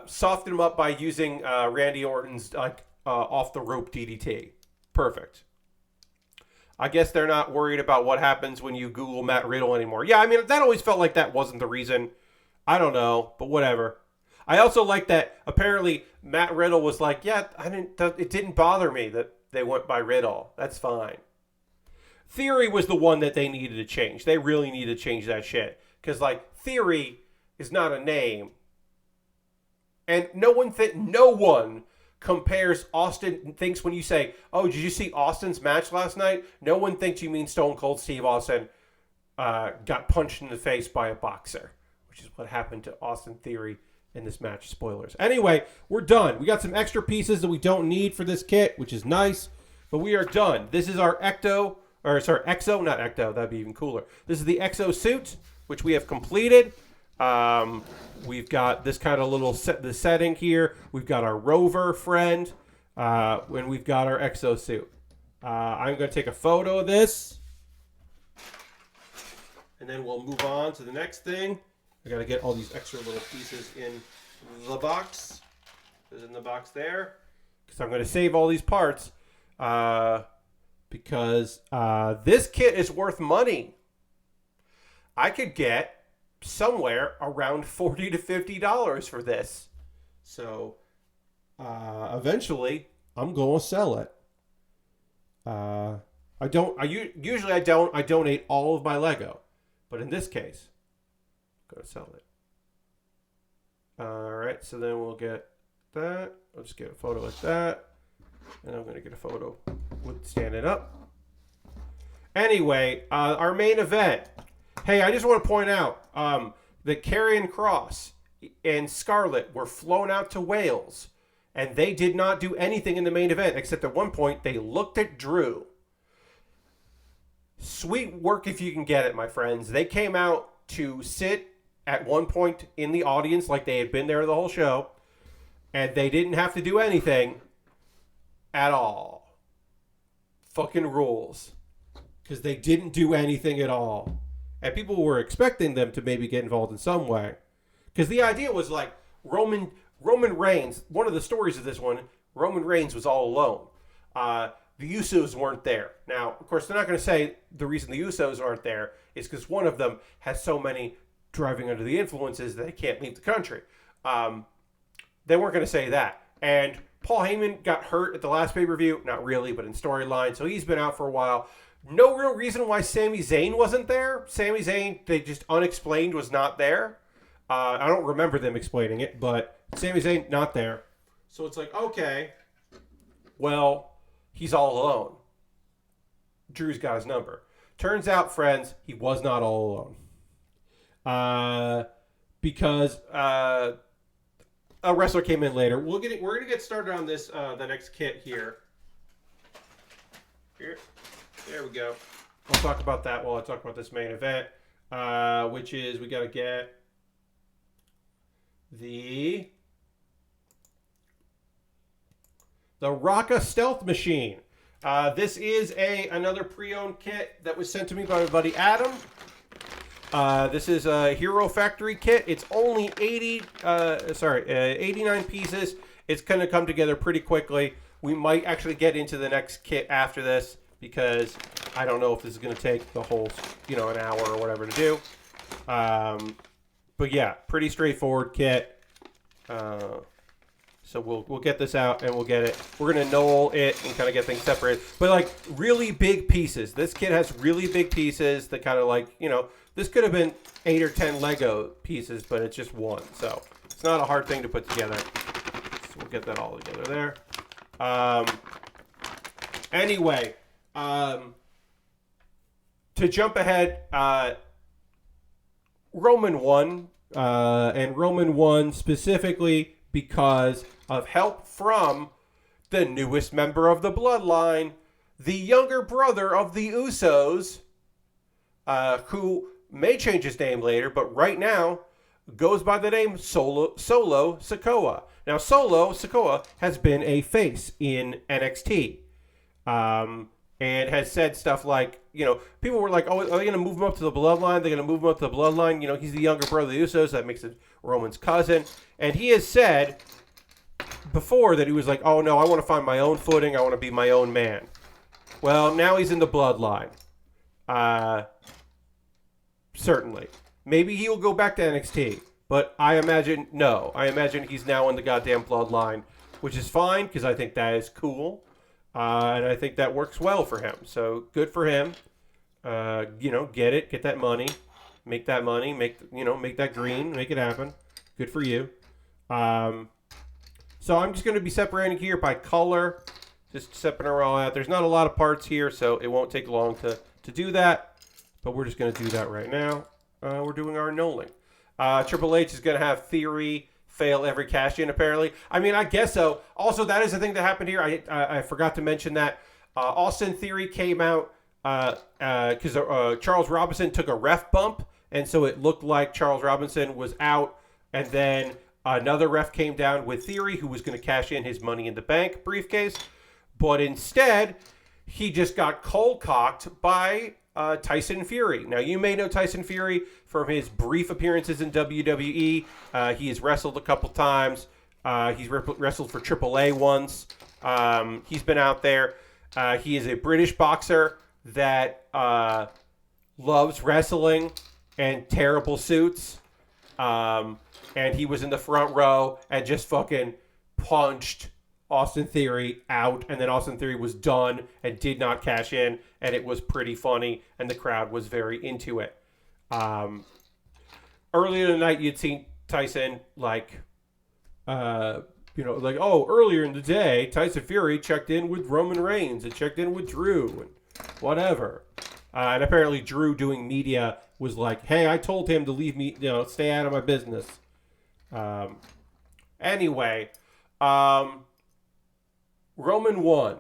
soften him up by using Randy Orton's off the rope DDT. Perfect. I guess they're not worried about what happens when you Google Matt Riddle anymore. Yeah, I mean, that always felt like that wasn't the reason. I don't know, but whatever. I also like that apparently Matt Riddle was like, yeah, it didn't bother me that they went by Riddle. That's fine. Theory was the one that they needed to change. They really needed to change that shit. Because, like, Theory is not a name. And no one compares Austin, thinks when you say, oh, did you see Austin's match last night? No one thinks you mean Stone Cold Steve Austin got punched in the face by a boxer, which is what happened to Austin Theory in this match. Spoilers. Anyway, we're done. We got some extra pieces that we don't need for this kit, which is nice, but we are done. This is our Exo, not Ecto, that'd be even cooler. This is the Exo Suit, which we have completed. We've got this kind of little the setting here. We've got our rover friend, and we've got our Exo Suit. I'm going to take a photo of this, and then we'll move on to the next thing. I got to get all these extra little pieces in the box. There's in the box there, because I'm going to save all these parts, because this kit is worth money. I could get somewhere around $40 to $50 for this. So eventually I'm going to sell it. I donate all of my Lego, but in this case, I'm going to sell it. All right, so then we'll get that. I'll just get a photo like that, and I'm going to get a photo with standing up. Anyway, our main event. Hey, I just want to point out that Karrion Kross and Scarlett were flown out to Wales, and they did not do anything in the main event, except at one point they looked at Drew. Sweet work if you can get it, my friends. They came out to sit at one point in the audience like they had been there the whole show, and they didn't have to do anything at all. Fucking rules. Because they didn't do anything at all. And people were expecting them to maybe get involved in some way. Because the idea was like Roman Reigns, one of the stories of this one, Roman Reigns was all alone. The Usos weren't there. Now, of course, they're not going to say the reason the Usos aren't there is because one of them has so many driving under the influences that they can't leave the country. They weren't going to say that. And Paul Heyman got hurt at the last pay-per-view. Not really, but in storyline. So he's been out for a while. No real reason why Sami Zayn wasn't there. Sami Zayn, they just unexplained, was not there. I don't remember them explaining it, but Sami Zayn, not there. So it's like, okay, well, he's all alone. Drew's got his number. Turns out, friends, he was not all alone. Because a wrestler came in later. We're going to get started on this, the next kit here. There we go. I'll talk about that while I talk about this main event, which is we got to get the Rocka Stealth Machine. This is another pre-owned kit that was sent to me by my buddy Adam. This is a Hero Factory kit. It's only 89 pieces. It's going to come together pretty quickly. We might actually get into the next kit after this because I don't know if this is going to take the whole, an hour or whatever to do. But yeah, pretty straightforward kit. So we'll get this out and we'll get it. We're going to knoll it and kind of get things separated. But like really big pieces. This kit has really big pieces that kind of like, this could have been 8 or 10 Lego pieces, but it's just one. So it's not a hard thing to put together. So we'll get that all together there. Anyway, to jump ahead, Roman won, and Roman won specifically because of help from the newest member of the bloodline, the younger brother of the Usos, who may change his name later, but right now goes by the name Solo Sikoa. Now, Solo Sikoa has been a face in NXT, and has said stuff like, people were like, oh, are they going to move him up to the bloodline? They're going to move him up to the bloodline. He's the younger brother of the Usos. That makes it Roman's cousin. And he has said before that he was like, oh, no, I want to find my own footing. I want to be my own man. Well, now he's in the bloodline. Certainly. Maybe he'll go back to NXT. But I imagine he's now in the goddamn bloodline, which is fine because I think that is cool. And I think that works well for him. So good for him. Get that money, make that money, make that green, make it happen. Good for you. So I'm just going to be separating here by color, just separating it all out. There's not a lot of parts here, so it won't take long to do that. But we're just going to do that right now. We're doing our knolling. Triple H is going to have Theory fail every cash in, apparently. I mean, I guess so. Also, that is the thing that happened here. I forgot to mention that Austin Theory came out because Charles Robinson took a ref bump, and so it looked like Charles Robinson was out, and then another ref came down with Theory, who was going to cash in his Money in the Bank briefcase, but instead, he just got cold-cocked by Tyson Fury. Now, you may know Tyson Fury from his brief appearances in WWE. He has wrestled a couple times. He's wrestled for AAA once. He's been out there. He is a British boxer that loves wrestling and terrible suits. And he was in the front row and just fucking punched Austin Theory out, and then Austin Theory was done and did not cash in, and it was pretty funny, and the crowd was very into it. Earlier in the night, you'd seen Tyson, earlier in the day, Tyson Fury checked in with Roman Reigns and checked in with Drew, and whatever. And apparently Drew doing media was like, hey, I told him to leave me, stay out of my business. Anyway, Roman won,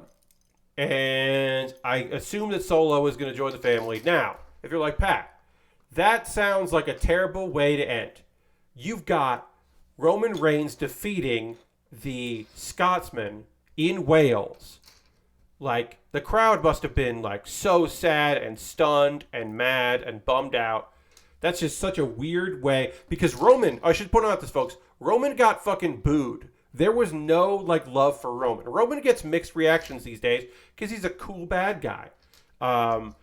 and I assume that Solo is going to join the family. Now, if you're like, Pat, that sounds like a terrible way to end. You've got Roman Reigns defeating the Scotsman in Wales. Like, the crowd must have been, so sad and stunned and mad and bummed out. That's just such a weird way, because Roman, I should point out this, folks, Roman got fucking booed. There was no, love for Roman. Roman gets mixed reactions these days because he's a cool bad guy. And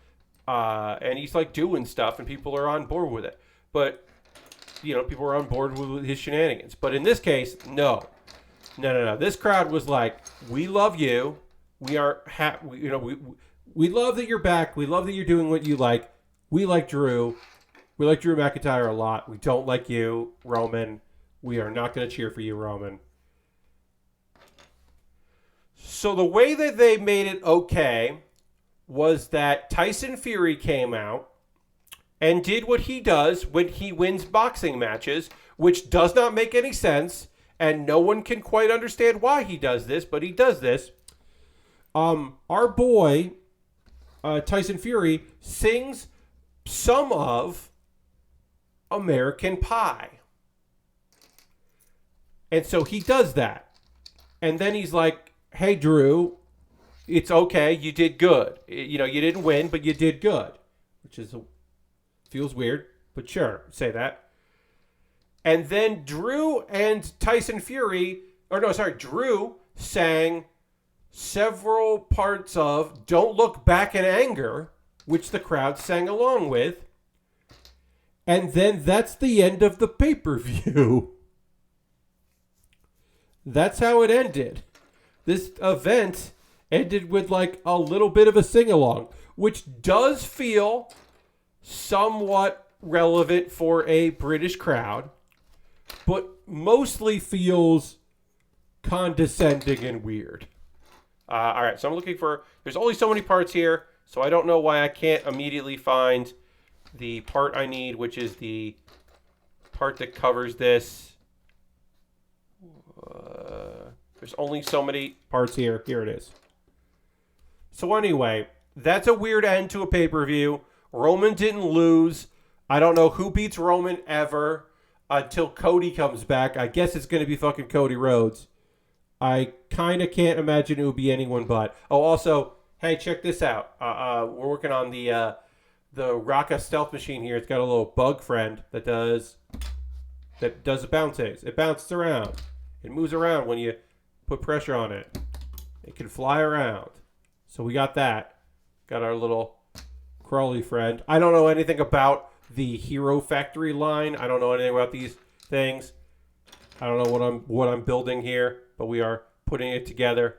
he's, doing stuff, and people are on board with it. But, people are on board with his shenanigans. But in this case, no. No. This crowd was like, we love you. We are we love that you're back. We love that you're doing what you like. We like Drew. We like Drew McIntyre a lot. We don't like you, Roman. We are not going to cheer for you, Roman. So the way that they made it okay was that Tyson Fury came out and did what he does when he wins boxing matches, which does not make any sense, and no one can quite understand why he does this, but he does this. Our boy, Tyson Fury, sings some of American Pie. And so he does that. And then he's like, hey, Drew, it's okay. You did good. You didn't win, but you did good. Which feels weird, but sure, say that. And then Drew and Tyson Fury, Drew sang several parts of Don't Look Back in Anger, which the crowd sang along with. And then that's the end of the pay-per-view. That's how it ended. This event ended with like a little bit of a sing-along, which does feel somewhat relevant for a British crowd, but mostly feels condescending and weird. All right, so I'm looking for... There's only so many parts here, so I don't know why I can't immediately find the part I need, which is the part that covers this. There's only so many parts here. Here it is. So anyway, that's a weird end to a pay-per-view. Roman didn't lose. I don't know who beats Roman ever until Cody comes back. I guess it's going to be fucking Cody Rhodes. I kind of can't imagine it would be anyone but. Oh, also, hey, check this out. We're working on the Rocka Stealth Machine here. It's got a little bug friend that does the bounces. It bounces around. It moves around when you put pressure on it. It can fly around. So we got that. Got our little Crawley friend. I don't know anything about the Hero Factory line. I don't know anything about these things. I don't know what I'm building here, but we are putting it together.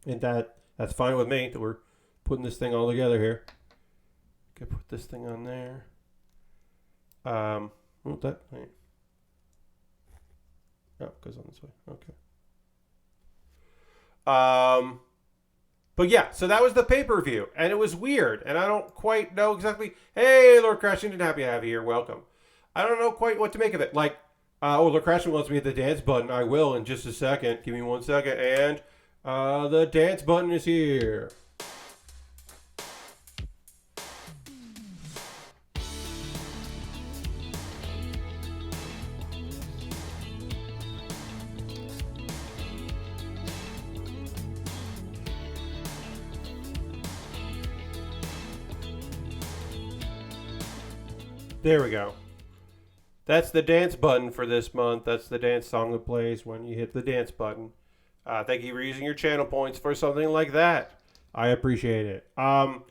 And that's fine with me that we're putting this thing all together here. Can put this thing on there. Wait. Oh, it goes on this way. Okay. But yeah, so that was the pay-per-view, and it was weird, and I don't quite know exactly. Hey, Lord Crashington, happy to have you here. Welcome. I don't know quite what to make of it. Like, Lord Crashington wants me to hit the dance button. I will in just a second. Give me 1 second, and the dance button is here. There we go. That's the dance button for this month. That's the dance song that plays when you hit the dance button. Thank you for using your channel points for something like that. I appreciate it. So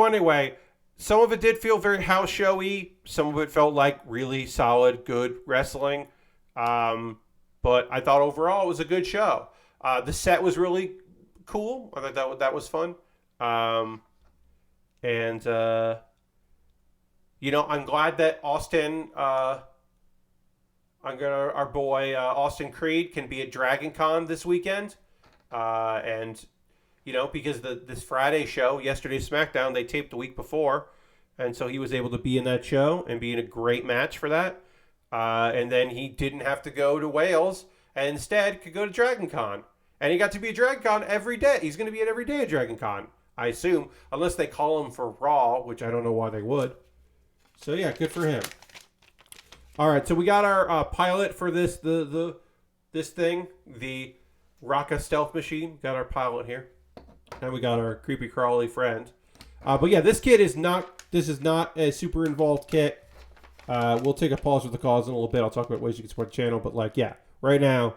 anyway, some of it did feel very house showy. Some of it felt like really solid, good wrestling. But I thought overall it was a good show. The set was really cool. I thought that was fun. I'm glad that our boy Austin Creed can be at Dragon Con this weekend. Because this Friday show, yesterday's SmackDown, they taped the week before. And so he was able to be in that show and be in a great match for that. And then he didn't have to go to Wales and instead could go to Dragon Con. And he got to be at Dragon Con every day. He's going to be at every day at Dragon Con, I assume. Unless they call him for Raw, which I don't know why they would. So yeah, good for him. All right, so we got our pilot for this thing, the Rocka Stealth Machine. Got our pilot here, and we got our creepy crawly friend. But yeah, this kit is not. This is not a super involved kit. We'll take a pause with the cause in a little bit. I'll talk about ways you can support the channel. But right now,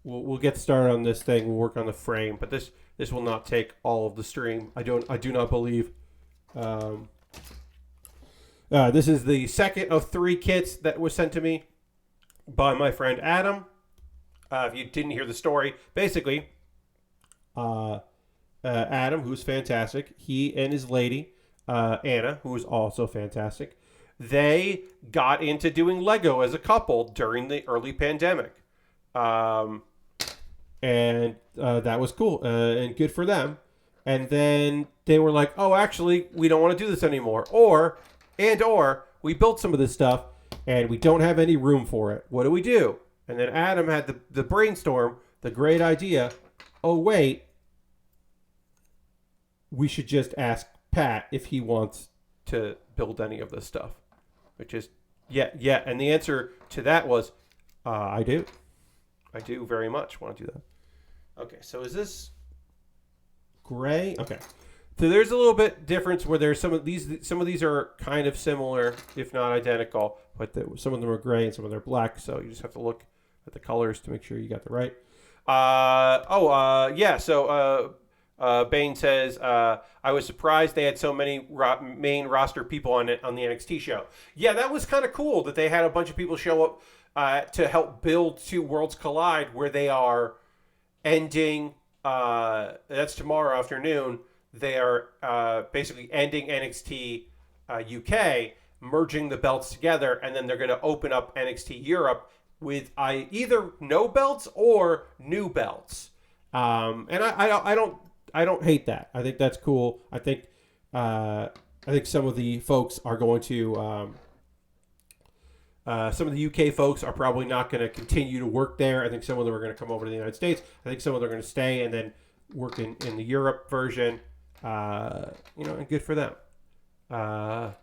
we'll get started on this thing. We'll work on the frame, but this will not take all of the stream. I do not believe. This is the second of 3 kits that was sent to me by my friend Adam. If you didn't hear the story, basically, Adam, who's fantastic, he and his lady, Anna, who is also fantastic, they got into doing Lego as a couple during the early pandemic. And that was cool and good for them. And then they were like, oh, actually, we don't want to do this anymore. Or we built some of this stuff and we don't have any room for it. What do we do? And then Adam had the brainstorm, the great idea. Oh, wait. We should just ask Pat if he wants to build any of this stuff. Which is, yeah. And the answer to that was, I do. I do very much want to do that. Okay, so is this gray? Okay. So there's a little bit difference where there's some of these are kind of similar, if not identical, but some of them are gray and some of them are black. So you just have to look at the colors to make sure you got the right. Yeah. So Bane says, I was surprised they had so many main roster people on the NXT show. Yeah, that was kind of cool that they had a bunch of people show up to help build Two Worlds Collide, where they are ending. That's tomorrow afternoon. They are basically ending NXT UK, merging the belts together, and then they're going to open up NXT Europe with either no belts or new belts. And I don't hate that. I think that's cool. I think some of the folks are going to. Some of the UK folks are probably not going to continue to work there. I think some of them are going to come over to the United States. I think some of them are going to stay and then work in the Europe version. And good for them. But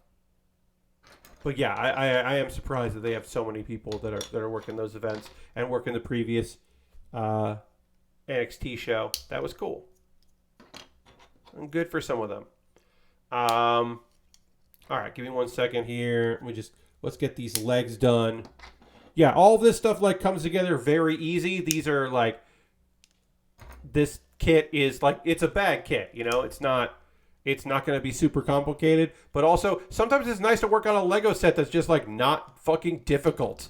yeah, I am surprised that they have so many people that are working those events and working the previous NXT show. That was cool. And good for some of them. All right, give me 1 second here. Let's get these legs done. Yeah, all of this stuff comes together very easy. These are this kit is it's a bag kit, it's not going to be super complicated, but also sometimes it's nice to work on a Lego set that's just not fucking difficult.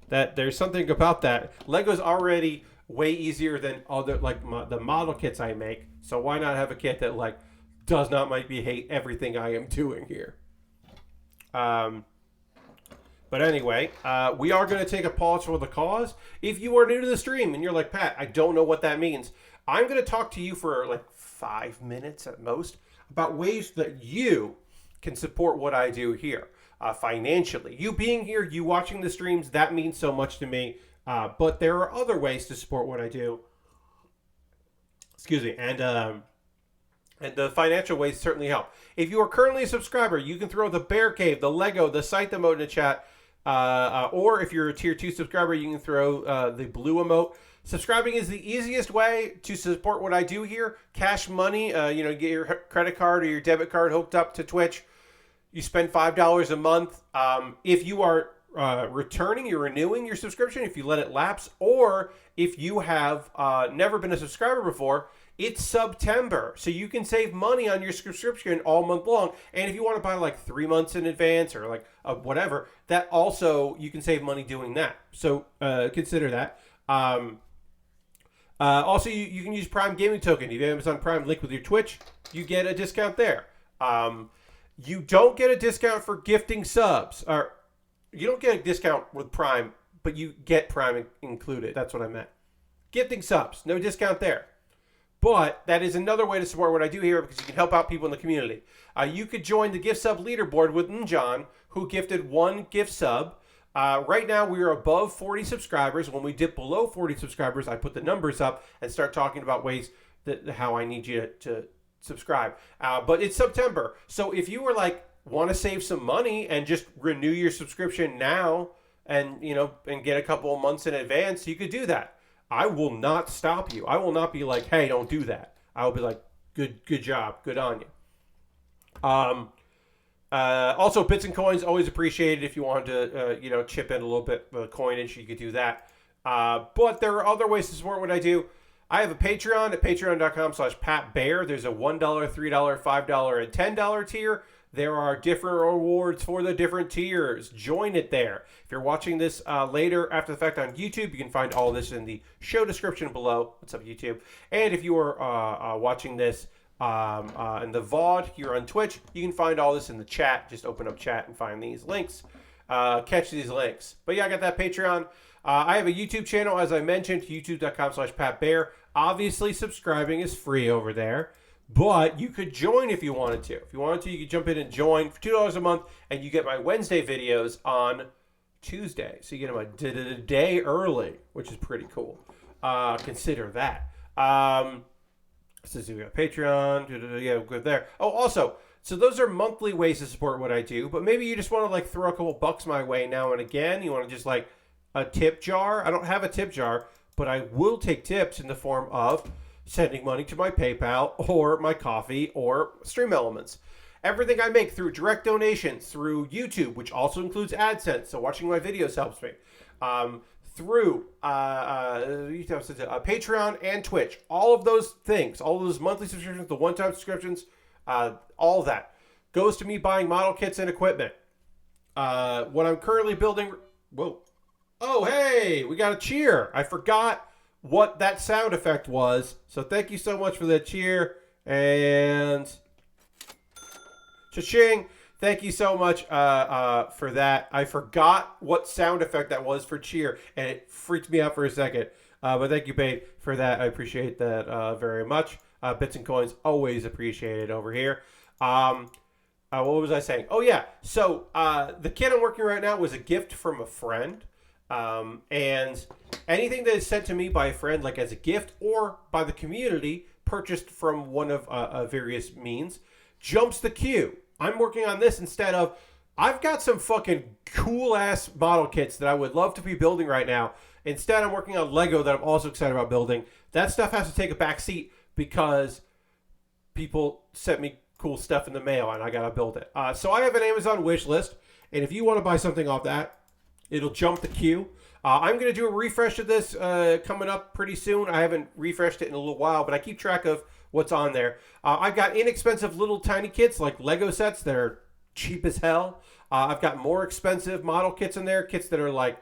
That there's something about that. Lego's already way easier than other the model kits I make, so why not have a kit that does not make me hate everything I am doing here. But anyway, we are going to take a pause for the cause. If you are new to the stream and you're like, Pat, I don't know what that means, I'm going to talk to you for 5 minutes at most about ways that you can support what I do here financially. You being here, you watching the streams, that means so much to me. But there are other ways to support what I do. Excuse me. And the financial ways certainly help. If you are currently a subscriber, you can throw the Bear Cave, the Lego, the Scythe emote in the chat. Or if you're a tier 2 subscriber, you can throw the blue emote. Subscribing is the easiest way to support what I do here. Cash money, get your credit card or your debit card hooked up to Twitch. You spend $5 a month. If you are returning, you're renewing your subscription, if you let it lapse, or if you have never been a subscriber before, it's September, so you can save money on your subscription all month long. And if you want to buy 3 months in advance or whatever, that also you can save money doing that. So consider that. Also, you can use Prime Gaming Token. If you have Amazon Prime link with your Twitch, you get a discount there. You don't get a discount for gifting subs, or you don't get a discount with Prime, but you get Prime included. That's what I meant. Gifting subs, no discount there. But that is another way to support what I do here because you can help out people in the community. You could join the gift sub leaderboard with Njon, who gifted 1 gift sub. Right now, we are above 40 subscribers. When we dip below 40 subscribers, I put the numbers up and start talking about ways how I need you to subscribe. But it's September. So if you were want to save some money and just renew your subscription now and get a couple of months in advance, you could do that. I will not stop you. I will not be hey, don't do that. I will be good job. Good on you. Also, bits and coins, always appreciated. If you wanted to, chip in a little bit of coinage, you could do that. But there are other ways to support what I do. I have a Patreon at patreon.com/PatBear. There's a $1, $3, $5, and $10 tier. There are different rewards for the different tiers. Join it there. If you're watching this later after the fact on YouTube, you can find all this in the show description below. What's up, YouTube? And if you are watching this in the VOD here on Twitch, you can find all this in the chat. Just open up chat and find these links. Catch these links. But yeah, I got that Patreon. I have a YouTube channel, as I mentioned, youtube.com/PatBear. Obviously, subscribing is free over there. But you could join if you wanted to. If you wanted to, you could jump in and join for $2 a month, and you get my Wednesday videos on Tuesday. So you get them a day early, which is pretty cool. Consider that. So we got Patreon. Yeah, good there. Oh, also, so those are monthly ways to support what I do. But maybe you just want to like throw a couple bucks my way now and again. You want to just like a tip jar. I don't have a tip jar, but I will take tips in the form of sending money to my PayPal or my coffee or Stream Elements. Everything I make through direct donations, through YouTube, which also includes AdSense, so watching my videos helps me, through Patreon and Twitch. All of those things, all of those monthly subscriptions, the one-time subscriptions, all of that goes to me buying model kits and equipment. What I'm currently building... Whoa. Oh, hey! We got a cheer! I forgot what that sound effect was. So thank you so much for that cheer. And cha-ching. Thank you so much for that. I forgot what sound effect that was for cheer, and it freaked me out for a second. But thank you, babe, for that. I appreciate that very much. Bits and coins, always appreciated over here. What was I saying? Oh, yeah. So the kit I'm working right now was a gift from a friend. And anything that is sent to me by a friend, like as a gift or by the community, purchased from one of various means, jumps the queue. I'm working on this instead of... I've got some fucking cool-ass model kits that I would love to be building right now. Instead, I'm working on Lego that I'm also excited about building. That stuff has to take a back seat because people sent me cool stuff in the mail and I gotta build it. So I have an Amazon wish list, and if you want to buy something off that, it'll jump the queue. I'm going to do a refresh of this coming up pretty soon. I haven't refreshed it in a little while, but I keep track of what's on there. I've got inexpensive little tiny kits like Lego sets that are cheap as hell. I've got more expensive model kits in there, kits that are like,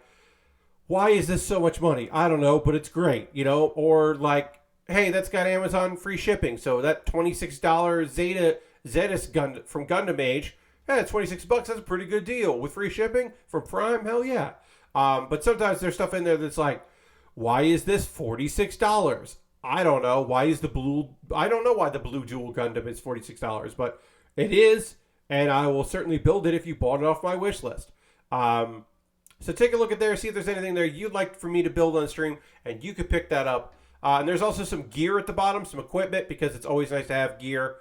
why is this so much money? I don't know, but it's great, you know? Or like, hey, that's got Amazon free shipping. So that $26 Zetus gun from Gundam Age, yeah, $26, that's a pretty good deal. With free shipping from Prime, hell yeah. But sometimes there's stuff in there that's like, why is this $46? I don't know. I don't know why the blue dual Gundam is $46, but it is, and I will certainly build it if you bought it off my wish list. So take a look at there, see if there's anything there you'd like for me to build on stream, and you could pick that up. And there's also some gear at the bottom, some equipment, because it's always nice to have gear.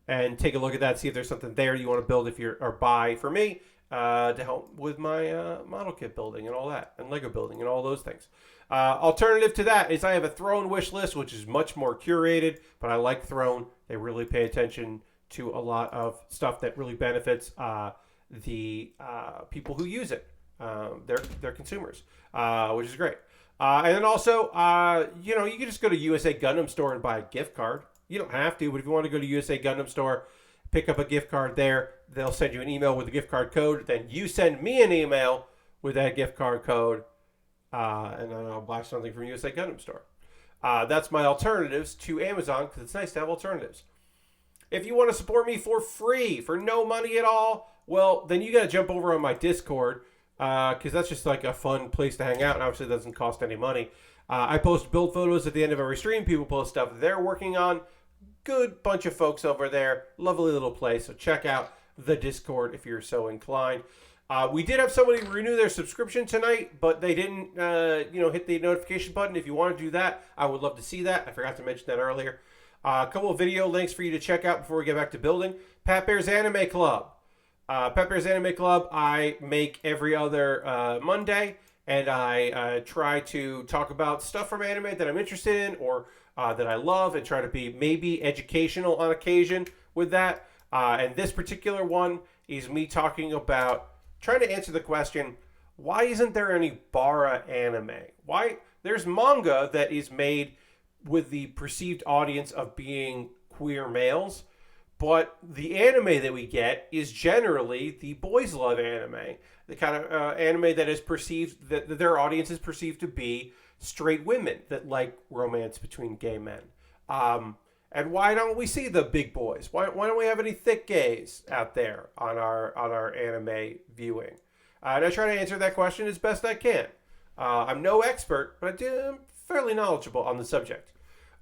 And take a look at that, see if there's something there you want to build or buy for me to help with my model kit building and all that, and Lego building and all those things. Alternative to that is I have a Throne wish list, which is much more curated, but I like Throne. They really pay attention to a lot of stuff that really benefits the people who use it, their consumers, which is great. And then also, you can just go to USA Gundam Store and buy a gift card. You don't have to, but if you want to go to USA Gundam Store, pick up a gift card there. They'll send you an email with a gift card code. Then you send me an email with that gift card code, and then I'll buy something from USA Gundam Store. That's my alternatives to Amazon, because it's nice to have alternatives. If you want to support me for free, for no money at all, well, then you got to jump over on my Discord, because that's just like a fun place to hang out, and obviously it doesn't cost any money. I post build photos at the end of every stream. People post stuff they're working on. Good bunch of folks over there. Lovely little place. So check out the Discord if you're so inclined. We did have somebody renew their subscription tonight, but they didn't, hit the notification button. If you want to do that, I would love to see that. I forgot to mention that earlier. A couple of video links for you to check out before we get back to building. Pat Bear's Anime Club. Pat Bear's Anime Club, I make every other Monday, and I try to talk about stuff from anime that I'm interested in or that I love, and try to be maybe educational on occasion with that. And this particular one is me talking about trying to answer the question, why isn't there any bara anime? Why there's manga that is made with the perceived audience of being queer males, but the anime that we get is generally the boys love anime, the kind of anime that is perceived, that their audience is perceived to be straight women that like romance between gay men. And why don't we see the big boys? Why don't we have any thick gays out there on our anime viewing? And I try to answer that question as best I can. I'm no expert, but I'm fairly knowledgeable on the subject.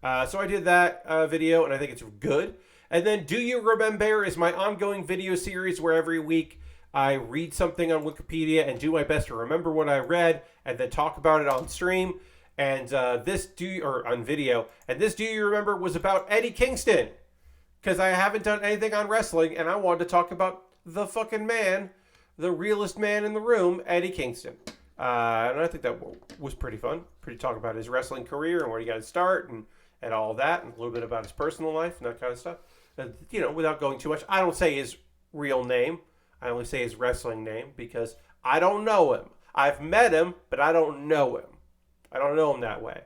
So I did that video, and I think it's good. And then Do You Remembaer is my ongoing video series where every week I read something on Wikipedia and do my best to remember what I read and then talk about it on stream. And on video. And this Do You Remember was about Eddie Kingston. Because I haven't done anything on wrestling, and I wanted to talk about the fucking man, the realest man in the room, Eddie Kingston. And I think that was pretty fun. Pretty talk about his wrestling career and where he got to start and all that, and a little bit about his personal life and that kind of stuff. Without going too much. I don't say his real name. I only say his wrestling name because I don't know him. I've met him, but I don't know him. I don't know him that way.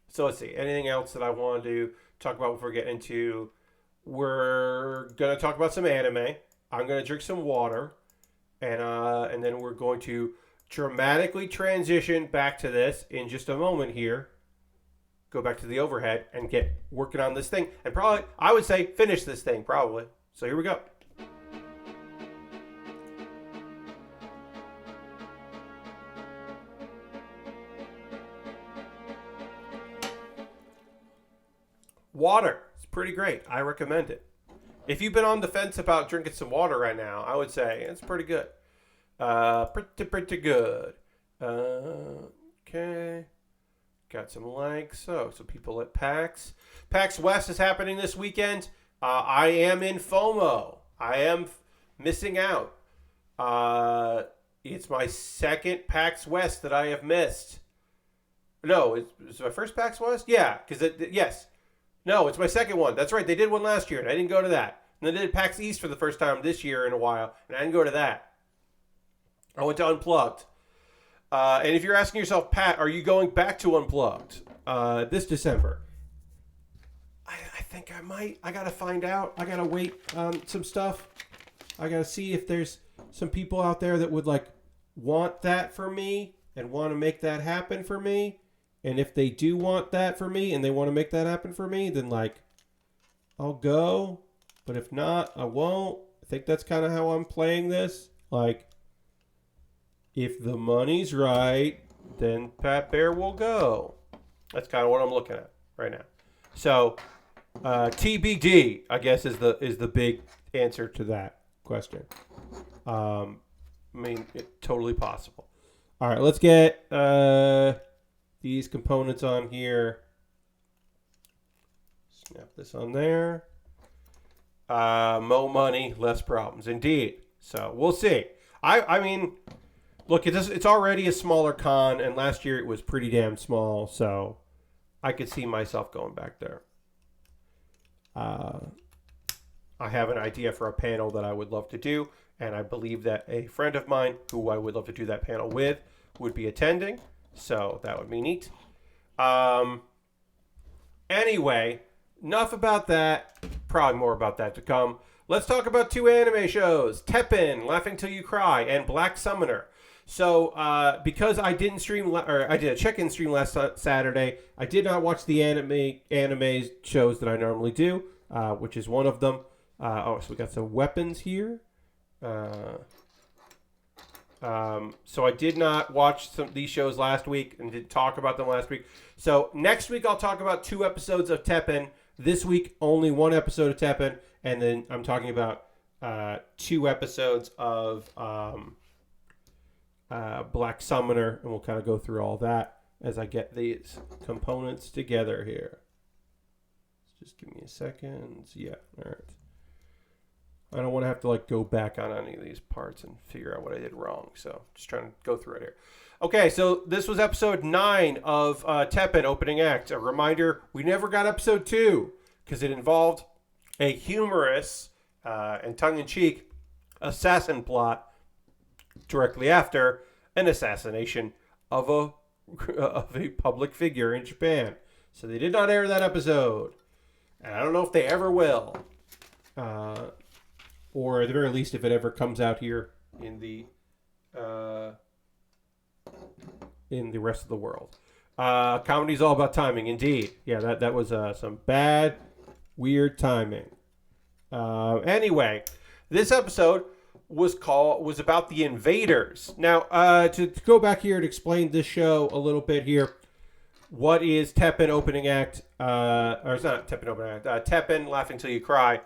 So let's see. Anything else that I want to talk about before we get into? We're going to talk about some anime. I'm going to drink some water. And then we're going to dramatically transition back to this in just a moment here. Go back to the overhead and get working on this thing. And probably, I would say, finish this thing, probably. So here we go. Water. It's pretty great. I recommend it. If you've been on the fence about drinking some water right now, I would say it's pretty good. Pretty good. Okay. Got some likes. So people at PAX. PAX West is happening this weekend. I am in FOMO. I am missing out. It's my second PAX West that I have missed. No, it's my first PAX West? Yeah, because yes. No, it's my second one. That's right. They did one last year, and I didn't go to that. And they did PAX East for the first time this year in a while, and I didn't go to that. I went to Unplugged. And if you're asking yourself, Pat, are you going back to Unplugged this December? I think I might. I got to find out. I got to wait on some stuff. I got to see if there's some people out there that would want that for me and want to make that happen for me. And if they do want that for me and they want to make that happen for me, then I'll go. But if not, I won't. I think that's kind of how I'm playing this. If the money's right, then Pat Bear will go. That's kind of what I'm looking at right now. So, TBD, I guess, is the big answer to that question. Totally possible. All right, let's get these components on here. Snap this on there. More money, less problems. Indeed. So we'll see. I mean, look, it's already a smaller con, and last year it was pretty damn small, so I could see myself going back there. I have an idea for a panel that I would love to do, and I believe that a friend of mine who I would love to do that panel with would be attending. So that would be neat. Anyway, enough about that. Probably more about that to come. Let's talk about two anime shows. Teppen, Laughing Till You Cry, and Black Summoner. So, because I didn't stream, or I did a check-in stream last Saturday, I did not watch the anime shows that I normally do, which is one of them. So we got some weapons here. So I did not watch these shows last week and didn't talk about them last week. So next week I'll talk about 2 episodes of Teppen. This week only 1 episode of Teppen, and then I'm talking about 2 episodes of Black Summoner, and we'll kind of go through all that as I get these components together here. Just give me a second. Yeah, all right. I don't want to have to go back on any of these parts and figure out what I did wrong. So just trying to go through it here. Okay, so this was episode 9 of Teppen Opening Act. A reminder, we never got episode 2 because it involved a humorous and tongue-in-cheek assassin plot directly after an assassination of a public figure in Japan. So they did not air that episode. And I don't know if they ever will. Or at the very least, if it ever comes out here in the rest of the world. Comedy's all about timing, indeed. Yeah, that was some bad, weird timing. Anyway, this episode was about the invaders. Now, to go back here and explain this show a little bit here, what is Teppen opening act? Or it's not Teppen opening act. Teppen Laughing Till You Cry.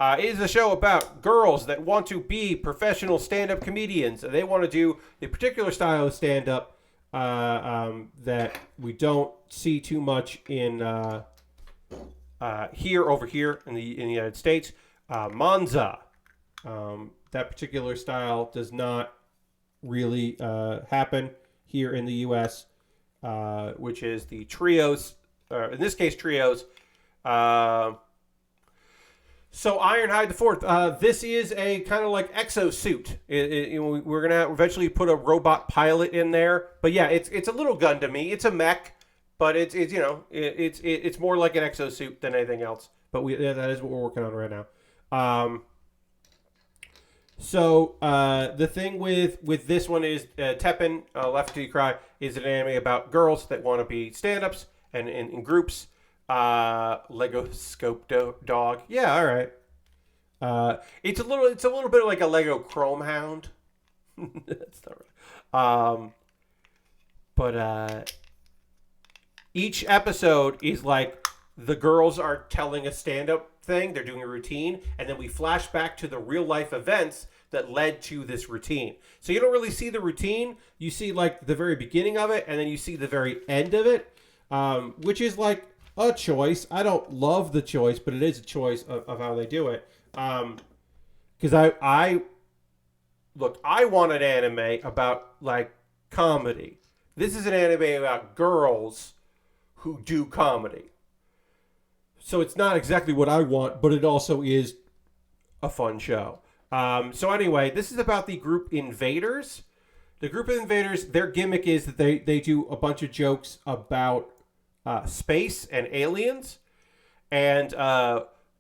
It is a show about girls that want to be professional stand-up comedians. They want to do a particular style of stand-up that we don't see too much in over here in the United States. Monza. That particular style does not really happen here in the U.S., which is the trios, in this case trios. So Ironhide the Fourth. This is a kind of like Exo Suit. We're gonna eventually put a robot pilot in there, but yeah, it's a little Gundam-y. It's a mech, but it's more like an Exo Suit than anything else. But that is what we're working on right now. So the thing with this one is Teppen, Left Till You Cry, is an anime about girls that want to be stand-ups and in groups. Lego Scope Dog. Yeah, all right. It's a little bit like a Lego Chrome Hound. That's not right. But each episode is like the girls are telling a stand-up thing. They're doing a routine, and then we flash back to the real life events that led to this routine. So you don't really see the routine. You see like the very beginning of it, and then you see the very end of it, which is like a choice. I don't love the choice, but it is a choice of how they do it. Because I want an anime about like comedy. This is an anime about girls who do comedy. So it's not exactly what I want, but it also is a fun show. So anyway, this is about the group Invaders. The group of Invaders, their gimmick is that they do a bunch of jokes about space and aliens. And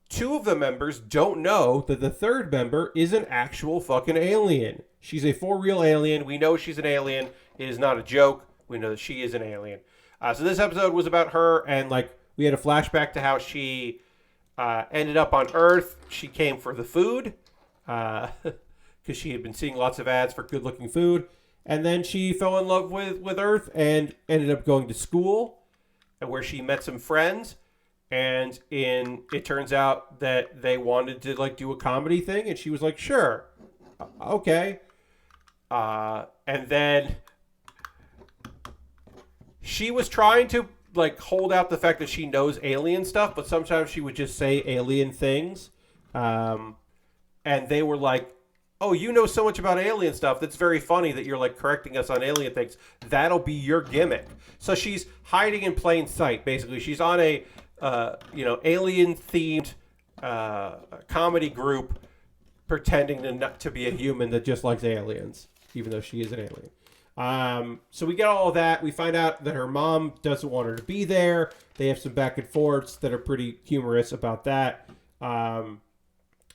two of the members don't know that the third member is an actual fucking alien. She's a for real alien. We know she's an alien. It is not a joke. We know that she is an alien. So this episode was about her, and like we had a flashback to how she ended up on Earth. She came for the food because she had been seeing lots of ads for good-looking food. And then she fell in love with Earth and ended up going to school, where she met some friends. And it turns out that they wanted to like do a comedy thing, and she was like, sure, okay. And then she was trying to like hold out the fact that she knows alien stuff, but sometimes she would just say alien things. And they were like, oh, you know so much about alien stuff. That's very funny that you're like correcting us on alien things. That'll be your gimmick. So she's hiding in plain sight. Basically, she's on a alien themed comedy group, pretending to be a human that just likes aliens, even though she is an alien. So we get all of that. We find out that her mom doesn't want her to be there. They have some back and forths that are pretty humorous about that.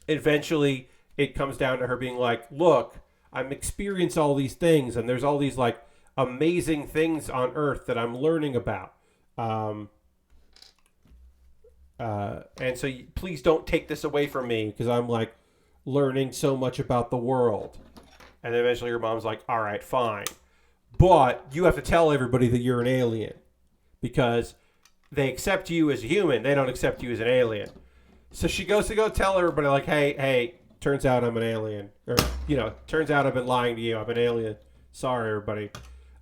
Eventually, it comes down to her being like, look, I'm experiencing all these things, and there's all these like amazing things on Earth that I'm learning about. And so please don't take this away from me, because I'm like learning so much about the world. And then eventually her mom's like, all right, fine. But you have to tell everybody that you're an alien, because they accept you as a human. They don't accept you as an alien. So she goes to go tell everybody like, hey, turns out I'm an alien. Or, turns out I've been lying to you. I'm an alien. Sorry, everybody.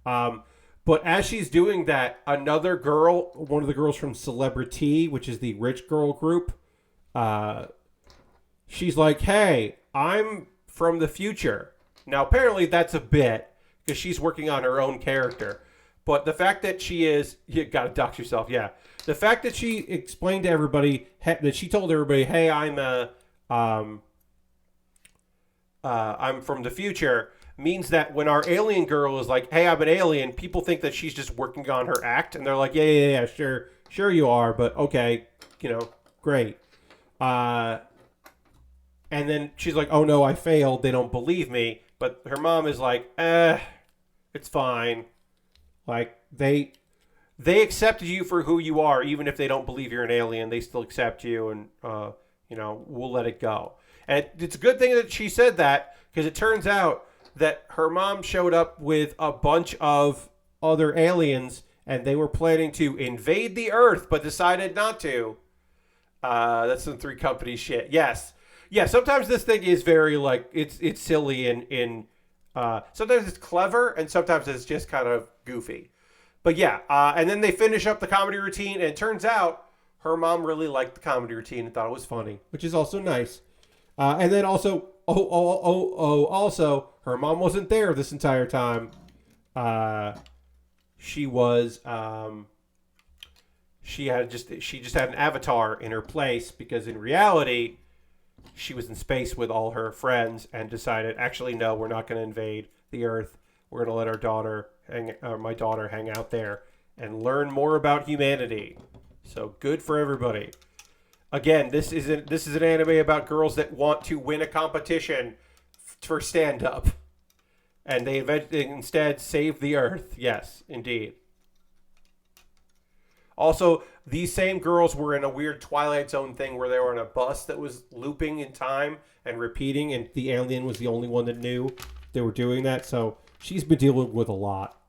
But as she's doing that, another girl, one of the girls from Celebrity, which is the rich girl group, she's like, hey, I'm from the future. Now, apparently that's a bit, because she's working on her own character. But the fact that she is, you gotta dox yourself, yeah. The fact that she explained to everybody, that she told everybody, hey, I'm from the future, means that when our alien girl is like, hey, I'm an alien, people think that she's just working on her act, and they're like, yeah, sure you are, but okay, Great. And then she's like, oh no, I failed. They don't believe me. But her mom is like, it's fine. Like, they accepted you for who you are, even if they don't believe you're an alien. They still accept you, and we'll let it go. And it's a good thing that she said that, because it turns out that her mom showed up with a bunch of other aliens, and they were planning to invade the Earth, but decided not to. That's some Three Company shit. Yes. Yeah, sometimes this thing is very, like, it's silly and sometimes it's clever, and sometimes it's just kind of goofy. But yeah, and then they finish up the comedy routine, and it turns out her mom really liked the comedy routine and thought it was funny, which is also nice. And then also, also, her mom wasn't there this entire time. She was, she just had an avatar in her place, because in reality, she was in space with all her friends and decided, actually, no, we're not going to invade the Earth. We're going to let my daughter hang out there and learn more about humanity. So good for everybody. Again, this is an anime about girls that want to win a competition for stand-up, and they instead save the Earth. Yes, indeed. Also, these same girls were in a weird Twilight Zone thing where they were on a bus that was looping in time and repeating, and the alien was the only one that knew they were doing that. So she's been dealing with a lot.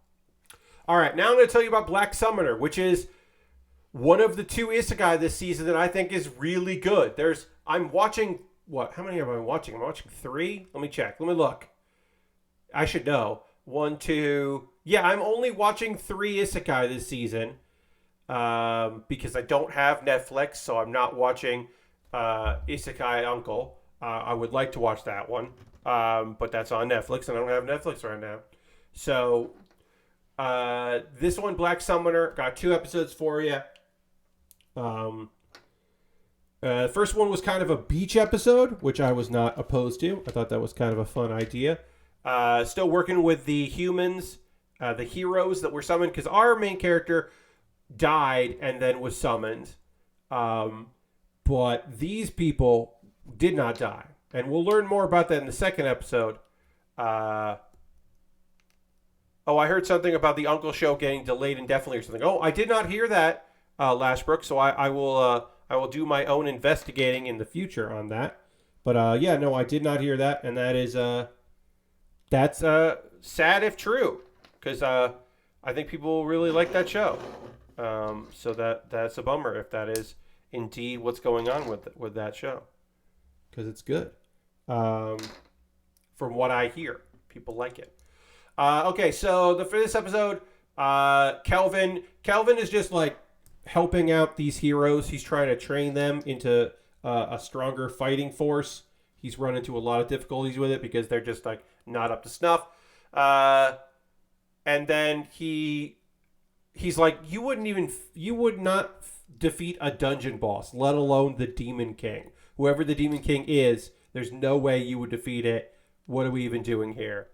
All right, now I'm going to tell you about Black Summoner, which is one of the 2 isekai this season that I think is really good. I'm watching, how many am I watching? I'm watching 3. Let me check. Let me look. I should know. 1, 2. Yeah, I'm only watching 3 isekai this season. Because I don't have Netflix, so I'm not watching Isekai Uncle. I would like to watch that one, but that's on Netflix, and I don't have Netflix right now. So this one, Black Summoner, got 2 episodes for you. The first one was kind of a beach episode, which I was not opposed to. I thought that was kind of a fun idea. Still working with the humans, the heroes that were summoned, because our main character died and then was summoned, but these people did not die, and we'll learn more about that in the second episode. I heard something about the Uncle show getting delayed indefinitely or something. I did not hear that, Lashbrook, so I will do my own investigating in the future on that. But I did not hear that, and that is that's sad if true, because I think people really like that show. So that's a bummer if that is indeed what's going on with that show, because it's good. From what I hear, people like it. Okay, so for this episode, Kelvin is just like helping out these heroes. He's trying to train them into a stronger fighting force. He's run into a lot of difficulties with it because they're just like not up to snuff. And then he's like, you would not defeat a dungeon boss, let alone the Demon King. Whoever the Demon King is, there's no way you would defeat it. What are we even doing here?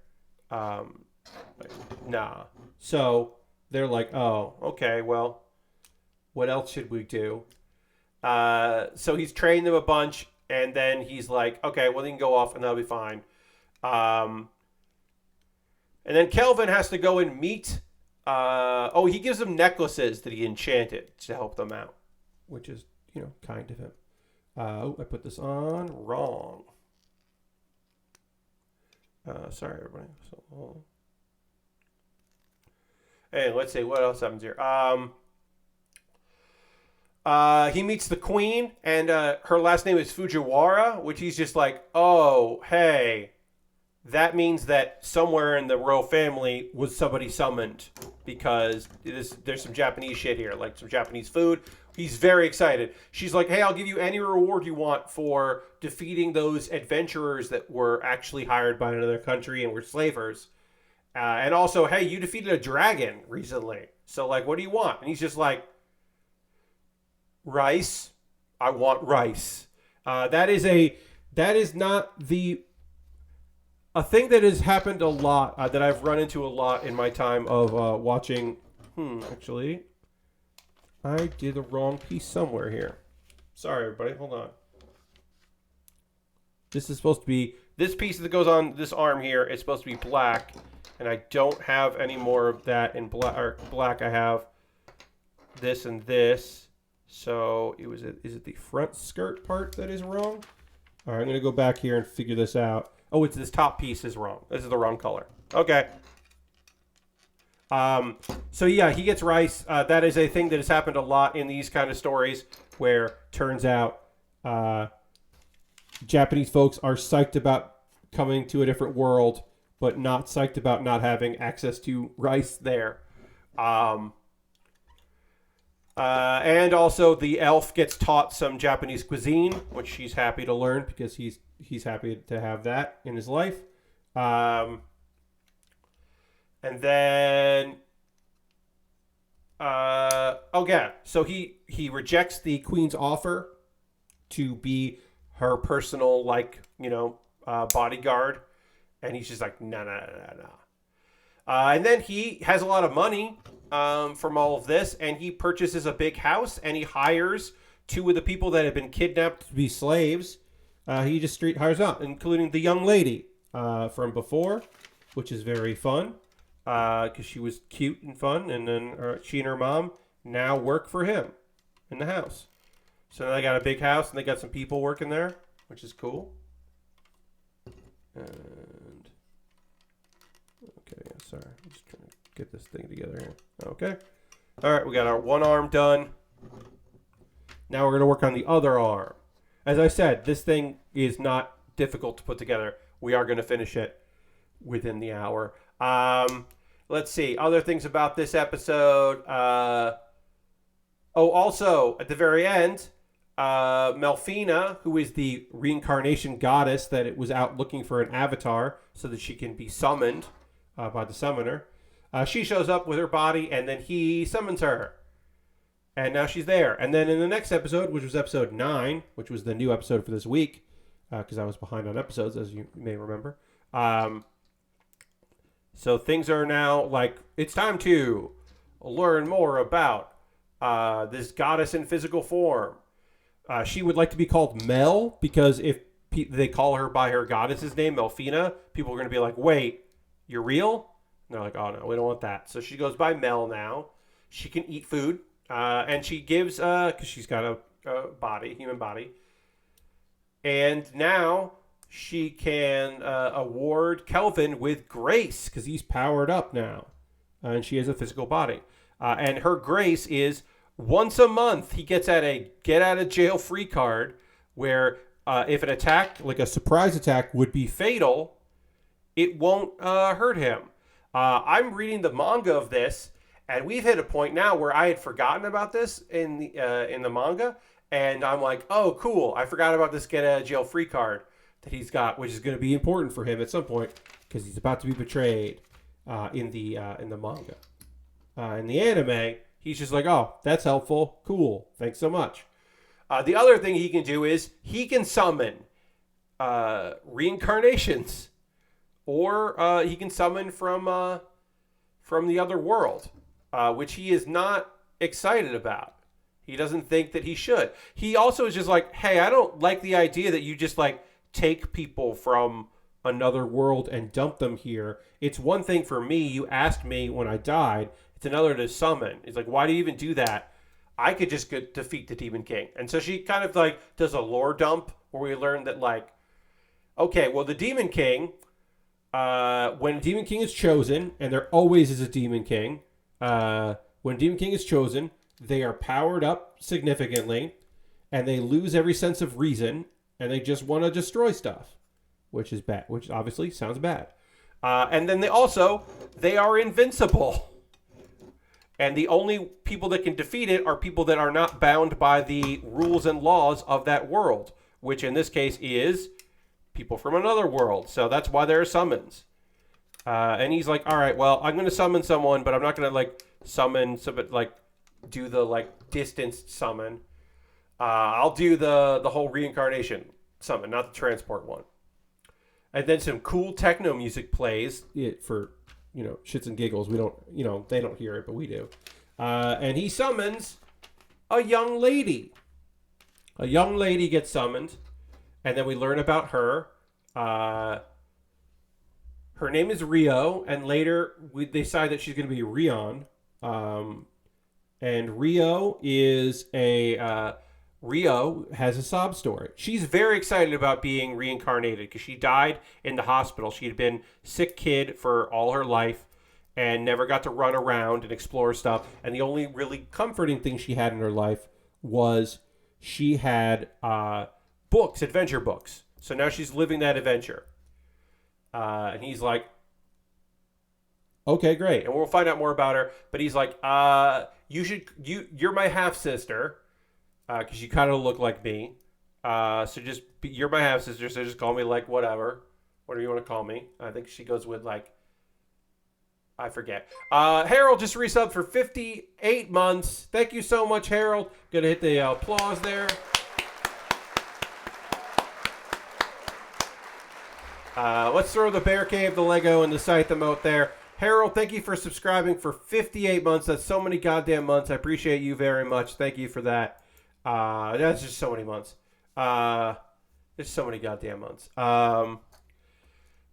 Nah. So they're like, oh, okay, well, what else should we do? So he's trained them a bunch, and then he's like, okay, well, they can go off and that'll be fine. And then Kelvin has to go and meet... he gives them necklaces that he enchanted to help them out, which is, kind of him. I put this on wrong. Sorry, everybody. Hey, let's see what else happens here. He meets the queen, and her last name is Fujiwara, which he's just like, oh, hey, that means that somewhere in the royal family was somebody summoned, because there's some Japanese shit here, like some Japanese food. He's very excited. She's like, hey, I'll give you any reward you want for defeating those adventurers that were actually hired by another country and were slavers. And also, hey, you defeated a dragon recently. So, like, what do you want? And he's just like, rice. I want rice. That is not a thing that has happened a lot, that I've run into a lot in my time of watching. Actually, I did the wrong piece somewhere here. Sorry, everybody. Hold on. This is supposed to be, this piece that goes on this arm here is supposed to be black, and I don't have any more of that in black. I have this and this. So is it the front skirt part that is wrong? All right, I'm going to go back here and figure this out. Oh, it's this top piece is wrong. This is the wrong color. Okay. So yeah, he gets rice. That is a thing that has happened a lot in these kind of stories where turns out Japanese folks are psyched about coming to a different world, but not psyched about not having access to rice there. And also the elf gets taught some Japanese cuisine, which she's happy to learn because he's happy to have that in his life. And then, so he rejects the queen's offer to be her personal, bodyguard. And he's just like, no. And then he has a lot of money from all of this, and he purchases a big house, and he hires 2 of the people that have been kidnapped to be slaves. He just street hires out, including the young lady from before, which is very fun. Because she was cute and fun, and then she and her mom now work for him in the house. So now they got a big house, and they got some people working there, which is cool. And okay, sorry, I'm just trying to get this thing together here. Okay, all right, we got our one arm done. Now we're gonna work on the other arm. As I said, this thing is not difficult to put together. We are gonna finish it within the hour. Let's see. Other things about this episode. Also, at the very end, Melfina, who is the reincarnation goddess that it was out looking for an avatar so that she can be summoned by the summoner, she shows up with her body, and then he summons her. And now she's there. And then in the next episode, which was episode 9, which was the new episode for this week, because I was behind on episodes, as you may remember, so things are now like, it's time to learn more about this goddess in physical form. She would like to be called Mel, because if they call her by her goddess's name, Melfina, people are going to be like, wait, you're real? And they're like, oh no, we don't want that. So she goes by Mel now. She can eat food, and she gives, because she's got a body, human body. And now she can award Kelvin with grace because he's powered up now. And she has a physical body. And her grace is once a month he gets at a get out of jail free card where if an attack, like a surprise attack, would be fatal, it won't hurt him. I'm reading the manga of this, and we've hit a point now where I had forgotten about this in the manga. And I'm like, oh, cool. I forgot about this get out of jail free card that he's got, which is going to be important for him at some point because he's about to be betrayed in the manga. In the anime, he's just like, oh, that's helpful. Cool. Thanks so much. The other thing he can do is he can summon reincarnations, or he can summon from the other world, which he is not excited about. He doesn't think that he should. He also is just like, hey, I don't like the idea that you just like take people from another world and dump them here. It's one thing for me. You asked me when I died. It's another to summon. It's like, why do you even do that? I could just defeat the Demon King. And so she kind of like does a lore dump where we learn that like, okay, well, the Demon King, when a Demon King is chosen, and there always is a Demon King, when Demon King is chosen, they are powered up significantly, and they lose every sense of reason, and they just want to destroy stuff, which is bad, which obviously sounds bad. And then they are invincible. And the only people that can defeat it are people that are not bound by the rules and laws of that world, which in this case is people from another world. So that's why there are summons. And he's like, all right, well, I'm going to summon someone, but I'm not going to like summon somebody, like do the like distanced summon. I'll do the whole reincarnation summon, not the transport one. And then some cool techno music plays for, shits and giggles. We don't, they don't hear it, but we do. And he summons a young lady. a young lady gets summoned, and then we learn about her. Her name is Rio, and later we decide that she's going to be Rion. And Rio is Rio has a sob story. She's very excited about being reincarnated because she died in the hospital. She had been sick kid for all her life and never got to run around and explore stuff. And the only really comforting thing she had in her life was she had books, adventure books. So now she's living that adventure. And he's like, okay, great. And we'll find out more about her. But he's like, you're my half sister, because you kind of look like me. You're my half sister. So just call me like whatever you want to call me. I think she goes with like, I forget. Harold just resubbed for 58 months. Thank you so much, Harold. Gonna hit the applause there. Let's throw the Bear Cave, the Lego, and the Scythe emote there. Harold, thank you for subscribing for 58 months. That's so many goddamn months. I appreciate you very much. Thank you for that. That's just so many months. There's so many goddamn months.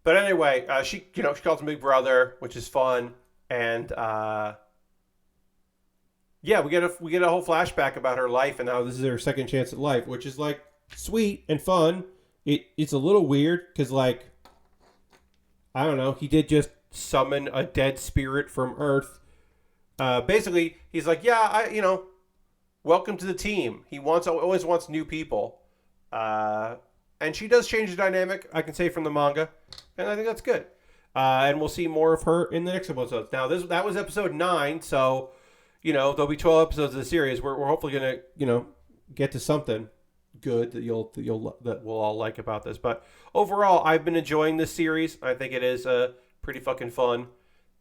But anyway, she calls him Big Brother, which is fun. And yeah, we get a whole flashback about her life and how this is her second chance at life, which is like sweet and fun. It's a little weird because, like, I don't know, he did just summon a dead spirit from Earth. Basically, he's like, yeah, welcome to the team. He always wants new people. And she does change the dynamic, I can say, from the manga. And I think that's good. And we'll see more of her in the next episodes. Now, that was episode 9, so, there'll be 12 episodes of the series. We're hopefully going to, get to something good that we'll all like about this. But overall, I've been enjoying this series. I think it is pretty fucking fun.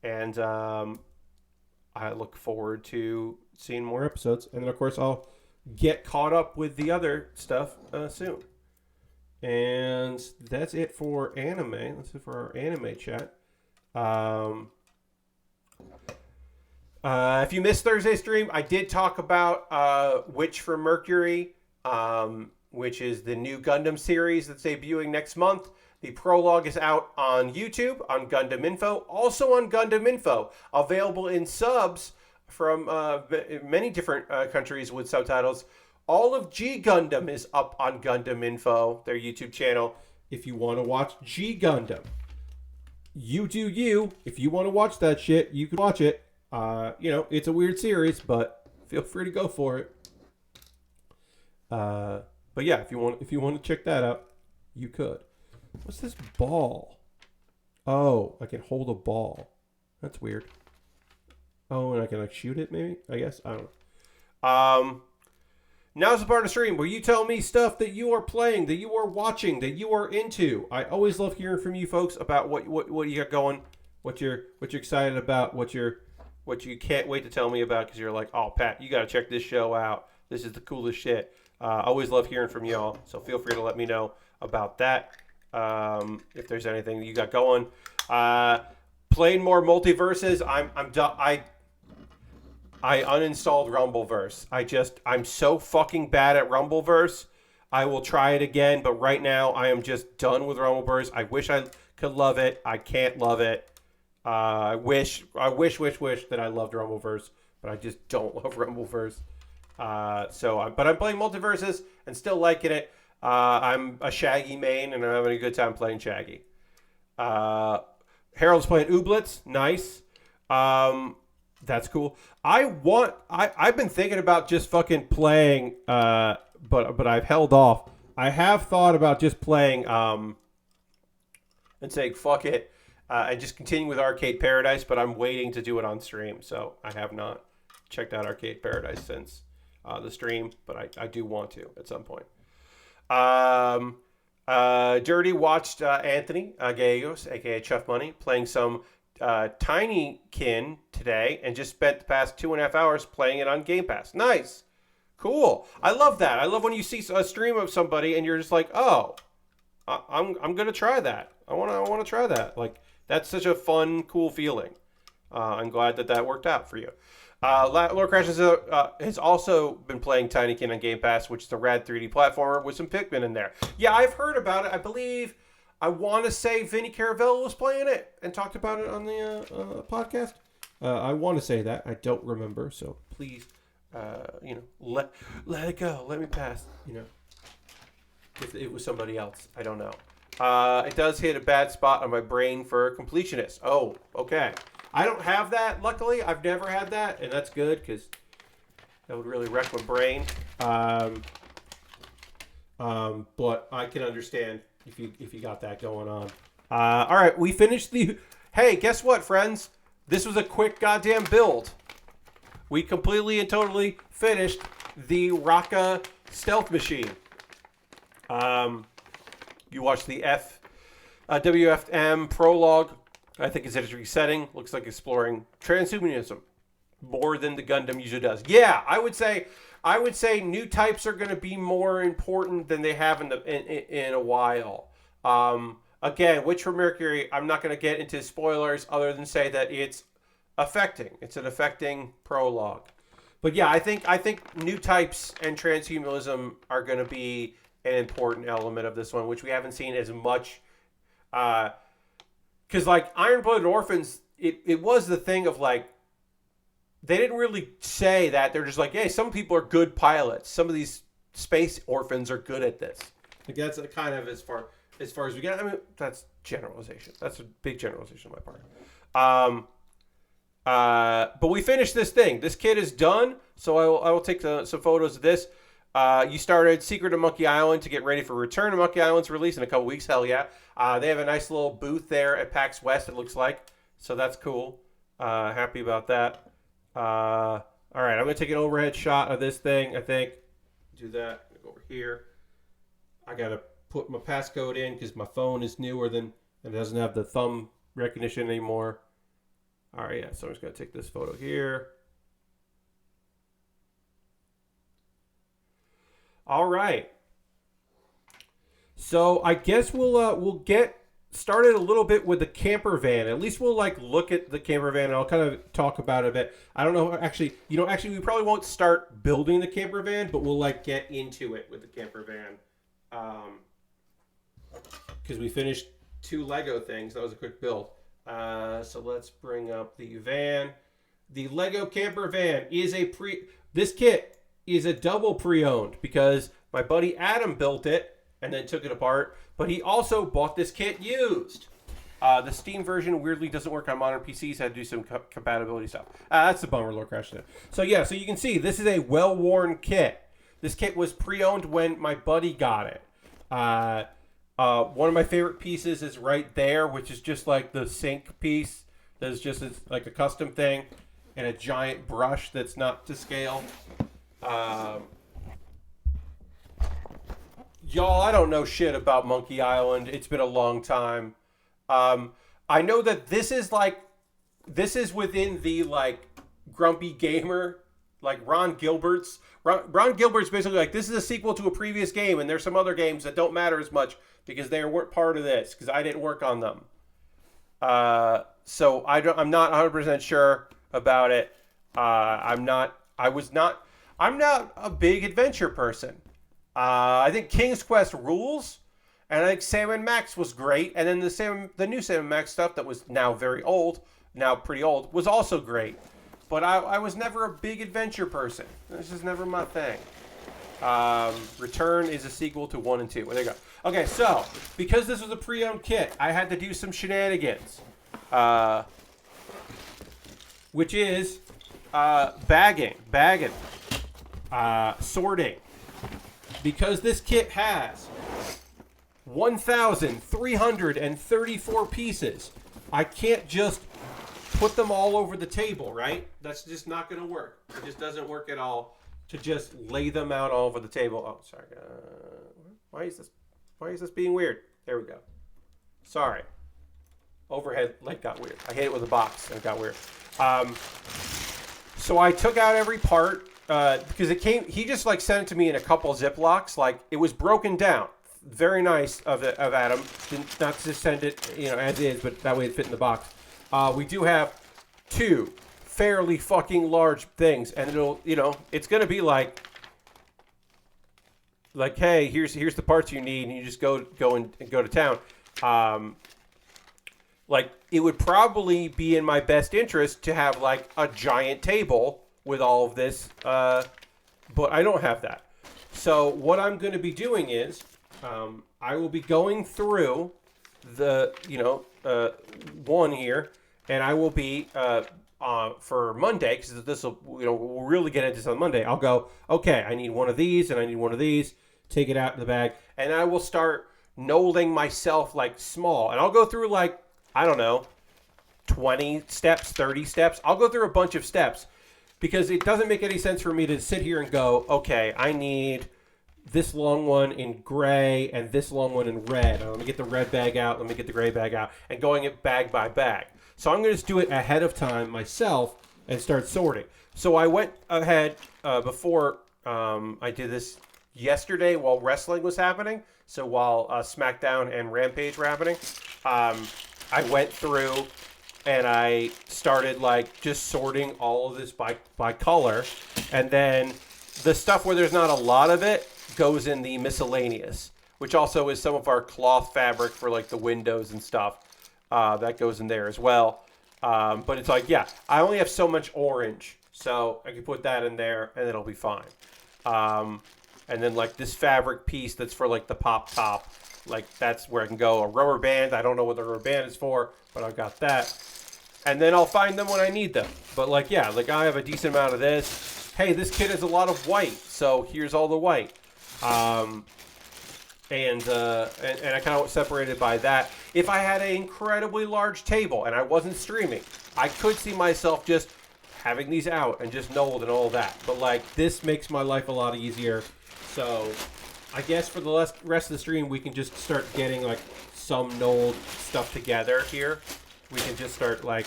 And I look forward to seeing more episodes. And then, of course, I'll get caught up with the other stuff soon. And that's it for anime. That's it for our anime chat. If you missed Thursday's stream, I did talk about Witch from Mercury, which is the new Gundam series that's debuting next month. The prologue is out on YouTube, on Gundam Info. Also on Gundam Info, available in subs from many different countries with subtitles. All of G Gundam is up on Gundam Info, their YouTube channel. If you want to watch G Gundam, you do you. If you want to watch that shit, you can watch it. It's a weird series, but feel free to go for it. But yeah, if you want to check that out, you could. What's this ball? Oh, I can hold a ball. That's weird. Oh, and I can like shoot it, maybe? I guess. I don't know. Now's the part of the stream where you tell me stuff that you are playing, that you are watching, that you are into. I always love hearing from you folks about what you got going, what you're excited about, what you can't wait to tell me about because you're like, oh, Pat, you got to check this show out. This is the coolest shit. Always love hearing from y'all, so feel free to let me know about that. If there's anything that you got going. Playing more multiverses. I uninstalled Rumbleverse. I'm so fucking bad at Rumbleverse. I will try it again, but right now I am just done with Rumbleverse. I wish I could love it. I can't love it. I wish that I loved Rumbleverse, but I just don't love Rumbleverse. But I'm playing multiverses and still liking it. I'm a Shaggy main, and I'm having a good time playing Shaggy. Harold's playing Ooblets. Nice. That's cool. I've been thinking about just fucking playing, but I've held off. I have thought about just playing, and saying fuck it, and just continuing with Arcade Paradise, but I'm waiting to do it on stream, so I have not checked out Arcade Paradise since the stream, but I do want to at some point. Dirty watched Anthony Gallegos, aka Chuff Money, playing some Tinykin today, and just spent the past 2.5 hours playing it on Game Pass. Nice, cool. I love that. I love when you see a stream of somebody and you're just like, oh, I'm gonna try that. I want to try that. Like, that's such a fun, cool feeling. I'm glad that worked out for you. Lord Crash has also been playing Tinykin on Game Pass, which is a rad 3D platformer with some Pikmin in there. Yeah, I've heard about it. I believe, I want to say Vinny Caravello was playing it and talked about it on the podcast. I want to say that. I don't remember, so please, let it go. Let me pass. If it was somebody else, I don't know. It does hit a bad spot on my brain for completionist. Oh, okay. I don't have that, luckily. I've never had that, and that's good, because that would really wreck my brain. But I can understand if you got that going on. All right, we finished the... Hey, guess what, friends? This was a quick goddamn build. We completely and totally finished the Rocka Stealth Machine. You watch the WFM prologue. I think it's interesting setting. Looks like exploring transhumanism more than the Gundam usually does. Yeah, I would say new types are going to be more important than they have in a while. Again, Witch from Mercury, I'm not going to get into spoilers other than say that it's an affecting prologue. But yeah, I think new types and transhumanism are going to be an important element of this one, which we haven't seen as much. Because, like, Iron-Blooded Orphans, it was the thing of, like, they didn't really say that. They're just like, hey, some people are good pilots. Some of these space orphans are good at this. Like, that's kind of as far as we get. I mean, that's generalization. That's a big generalization on my part. But we finished this thing. This kit is done, so I will take some photos of this. You started Secret of Monkey Island to get ready for Return of Monkey Island's release in a couple weeks. Hell yeah. They have a nice little booth there at PAX West, it looks like. So that's cool. Happy about that. All right, I'm going to take an overhead shot of this thing, I think. Do that. Go over here. I got to put my passcode in because my phone is newer than... It doesn't have the thumb recognition anymore. All right, yeah. So I'm just going to take this photo here. All right. So I guess we'll get started a little bit with the camper van. At least we'll look at the camper van and I'll kind of talk about it a bit. I don't know, actually we probably won't start building the camper van, but we'll get into it with the camper van. Because we finished 2 Lego things. That was a quick build. So let's bring up the van. The Lego camper van is this kit is a double pre-owned because my buddy Adam built it and then took it apart, but he also bought this kit used. The Steam version weirdly doesn't work on modern PCs. Had to do some compatibility stuff. That's the bummer, Lord Crash. So yeah, so you can see this is a well-worn kit. This kit was pre-owned when my buddy got it. One of my favorite pieces is right there, which is just like the sink piece. That's just like a custom thing, and a giant brush that's not to scale. Y'all, I don't know shit about Monkey Island. It's been a long time. I know that this is within the grumpy gamer, Ron Gilbert's. Ron Gilbert's basically this is a sequel to a previous game, and there's some other games that don't matter as much because they weren't part of this because I didn't work on them. So I'm not 100% sure about it. I'm not a big adventure person. I think King's Quest rules, and I think Sam & Max was great, and then the new Sam & Max stuff that was now pretty old, was also great. But I was never a big adventure person. This is never my thing. Return is a sequel to 1 and 2. Well, there you go. Okay, so, because this was a pre-owned kit, I had to do some shenanigans. Which is bagging, sorting. Because this kit has 1,334 pieces, I can't just put them all over the table, right? That's just not going to work. It just doesn't work at all to just lay them out all over the table. Oh, sorry. Why is this being weird? There we go. Sorry. Overhead light got weird. I hit it with a box and it got weird. So I took out every part because he just sent it to me in a couple Ziplocs. It was broken down. Very nice of Adam. Not to send it, as is, but that way it fit in the box. We do have 2, fairly fucking large things, and it'll, you know, it's gonna be like, hey, here's the parts you need, and you just go to town. Like, it would probably be in my best interest to have like a giant table with all of this, but I don't have that. So what I'm going to be doing is, I will be going through the, one here, and I will be, for Monday, because this will, we'll really get into this on Monday. I'll go, okay, I need one of these, and I need one of these, take it out in the bag, and I will start knolling myself like small, and I'll go through like, I don't know, 20 steps, 30 steps. I'll go through a bunch of steps because it doesn't make any sense for me to sit here and go, okay, I need this long one in gray and this long one in red. Let me get the red bag out. Let me get the gray bag out, and going it bag by bag. So I'm going to just do it ahead of time myself and start sorting. So I went ahead before I did this yesterday while wrestling was happening. So while SmackDown and Rampage were happening, I went through and I started like just sorting all of this by color, and then the stuff where there's not a lot of it goes in the miscellaneous, which also is some of our cloth fabric for like the windows and stuff. That goes in there as well. But it's like, yeah, I only have so much orange, so I can put that in there and it'll be fine. And then like this fabric piece that's for like the pop top, like that's where I can go. A rubber band, I don't know what the rubber band is for, but I've got that. And then I'll find them when I need them. But like, yeah, like I have a decent amount of this. Hey, this kit has a lot of white, so here's all the white. And I kind of separated by that. If I had an incredibly large table and I wasn't streaming, I could see myself just having these out and just knolled and all that. But like, this makes my life a lot easier. So I guess for the rest of the stream, we can just start getting like some knolled stuff together here. We can just start like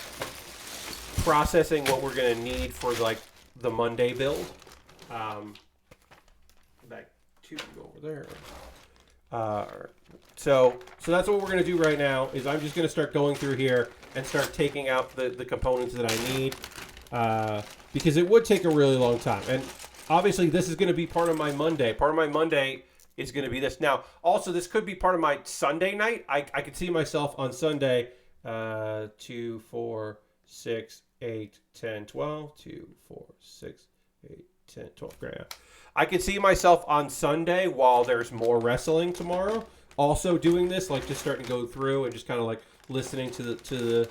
processing what we're gonna need for like the Monday build. Back to over there. So that's what we're gonna do right now. Is I'm just gonna start going through here and start taking out the components that I need, because it would take a really long time. And obviously, this is gonna be part of my Monday. Part of my Monday is gonna be this. Now, also, this could be part of my Sunday night. I could see myself on Sunday. 2, 4, 6, 8, 10, 12. 2, 4, 6, 8, 10, 12. Great. I could see myself on Sunday while there's more wrestling tomorrow. Also doing this, like just starting to go through and just kind of like listening to the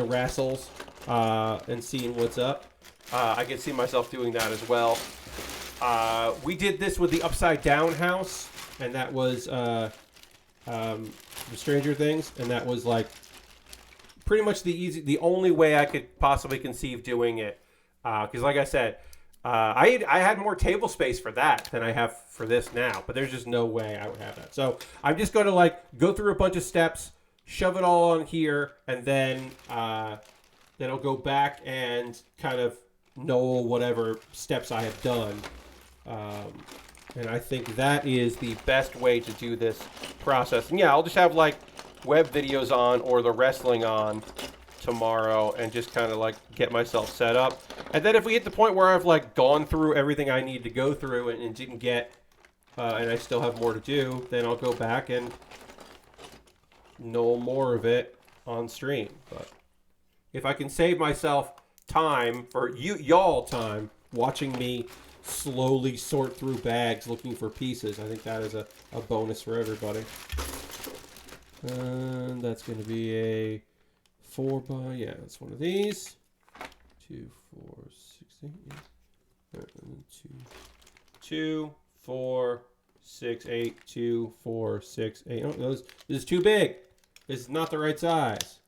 wrestles and seeing what's up. I could see myself doing that as well. We did this with the Upside Down house, and that was Stranger Things, and that was like pretty much the only way I could possibly conceive doing it. Because like I said, I had more table space for that than I have for this now, but there's just no way I would have that. So I'm just going to like go through a bunch of steps, shove it all on here, and then I'll go back and kind of know whatever steps I have done. And I think that is the best way to do this process. And yeah, I'll just have like web videos on or the wrestling on tomorrow and just kind of like get myself set up. And then if we hit the point where I've like gone through everything I need to go through and didn't get, and I still have more to do, then I'll go back and know more of it on stream. But if I can save myself time for y'all time watching me slowly sort through bags looking for pieces, I think that is a bonus for everybody. And that's going to be a 4x, yeah, that's one of these. 2, 4, 6, 8, 2, 4, 6, 8, 2, 4, 6, 8. Oh, this is too big. This is not the right size.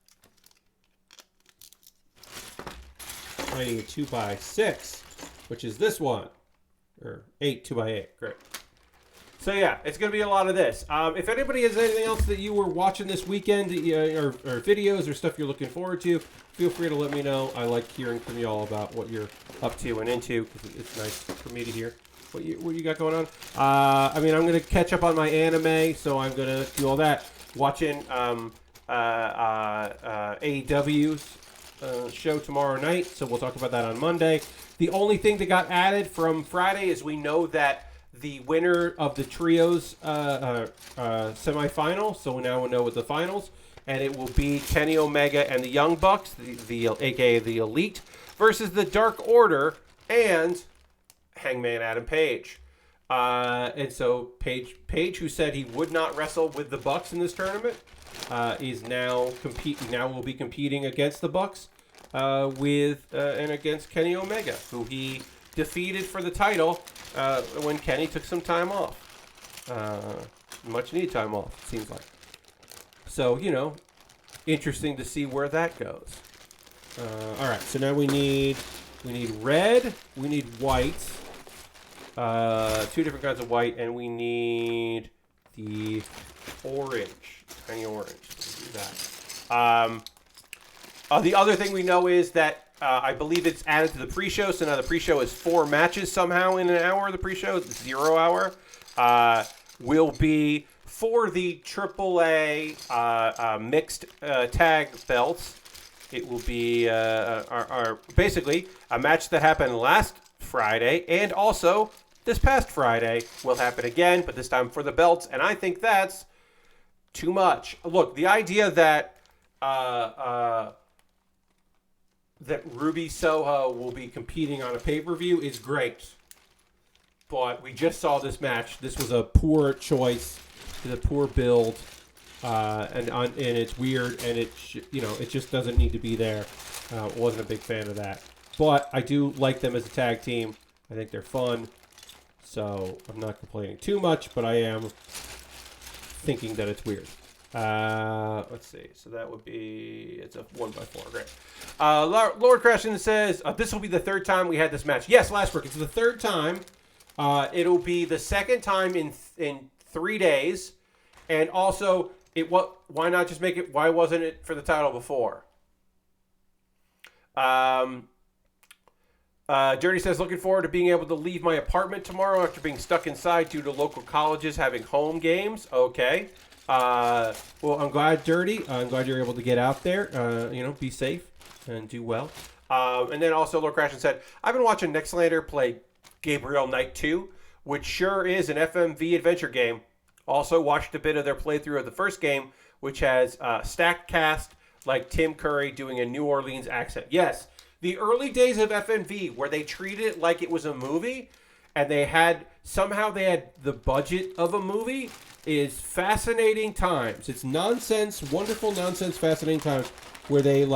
I need a 2x6, which is this one. Or 8, 2x8. Great. So yeah, it's going to be a lot of this. If anybody has anything else that you were watching this weekend, or videos or stuff you're looking forward to, feel free to let me know. I like hearing from y'all about what you're up to and into, because it's nice for me to hear what you got going on. I mean, I'm going to catch up on my anime, so I'm going to do all that. Watching AEW's show tomorrow night, so we'll talk about that on Monday. The only thing that got added from Friday is we know that the winner of the trios semifinal, so now we'll know what the finals, and it will be Kenny Omega and the Young Bucks, the aka the Elite, versus the Dark Order and Hangman Adam Page. And so Page, who said he would not wrestle with the Bucks in this tournament, is now will be competing against the Bucks and against Kenny Omega, who he defeated for the title when Kenny took some time off. Much needed time off, it seems like. So, interesting to see where that goes. All right, so now we need red, we need white, 2 different kinds of white, and we need the orange, tiny orange. Let's do that. The other thing we know is that I believe it's added to the pre-show, so now the pre-show is 4 matches somehow in an hour. The pre-show, 0 hour, will be for the AAA mixed tag belts. It will be basically a match that happened last Friday, and also this past Friday will happen again, but this time for the belts, and I think that's too much. Look, the idea that that Ruby Soho will be competing on a pay-per-view is great, but we just saw this match. This was a poor choice, a poor build, and it's weird, and it just doesn't need to be there. Wasn't a big fan of that, but I do like them as a tag team. I think they're fun, so I'm not complaining too much, but I am thinking that it's weird. Let's see. So that would be, it's a 1x4. Great. Lord Crashing says, this will be the 3rd time we had this match. Yes, last week. It's the 3rd time. It'll be the 2nd time in 3 days. And also, why not just make it, why wasn't it for the title before? Dirty says, looking forward to being able to leave my apartment tomorrow after being stuck inside due to local colleges having home games. Okay. Well, I'm glad, Dirty. I'm glad you're able to get out there. Be safe and do well. And then also, Lord Crashing said, I've been watching Nextlander play Gabriel Knight 2, which sure is an FMV adventure game. Also watched a bit of their playthrough of the first game, which has stacked cast like Tim Curry doing a New Orleans accent. Yes, the early days of FMV where they treated it like it was a movie and they had the budget of a movie is fascinating times. It's nonsense, wonderful nonsense, fascinating times where they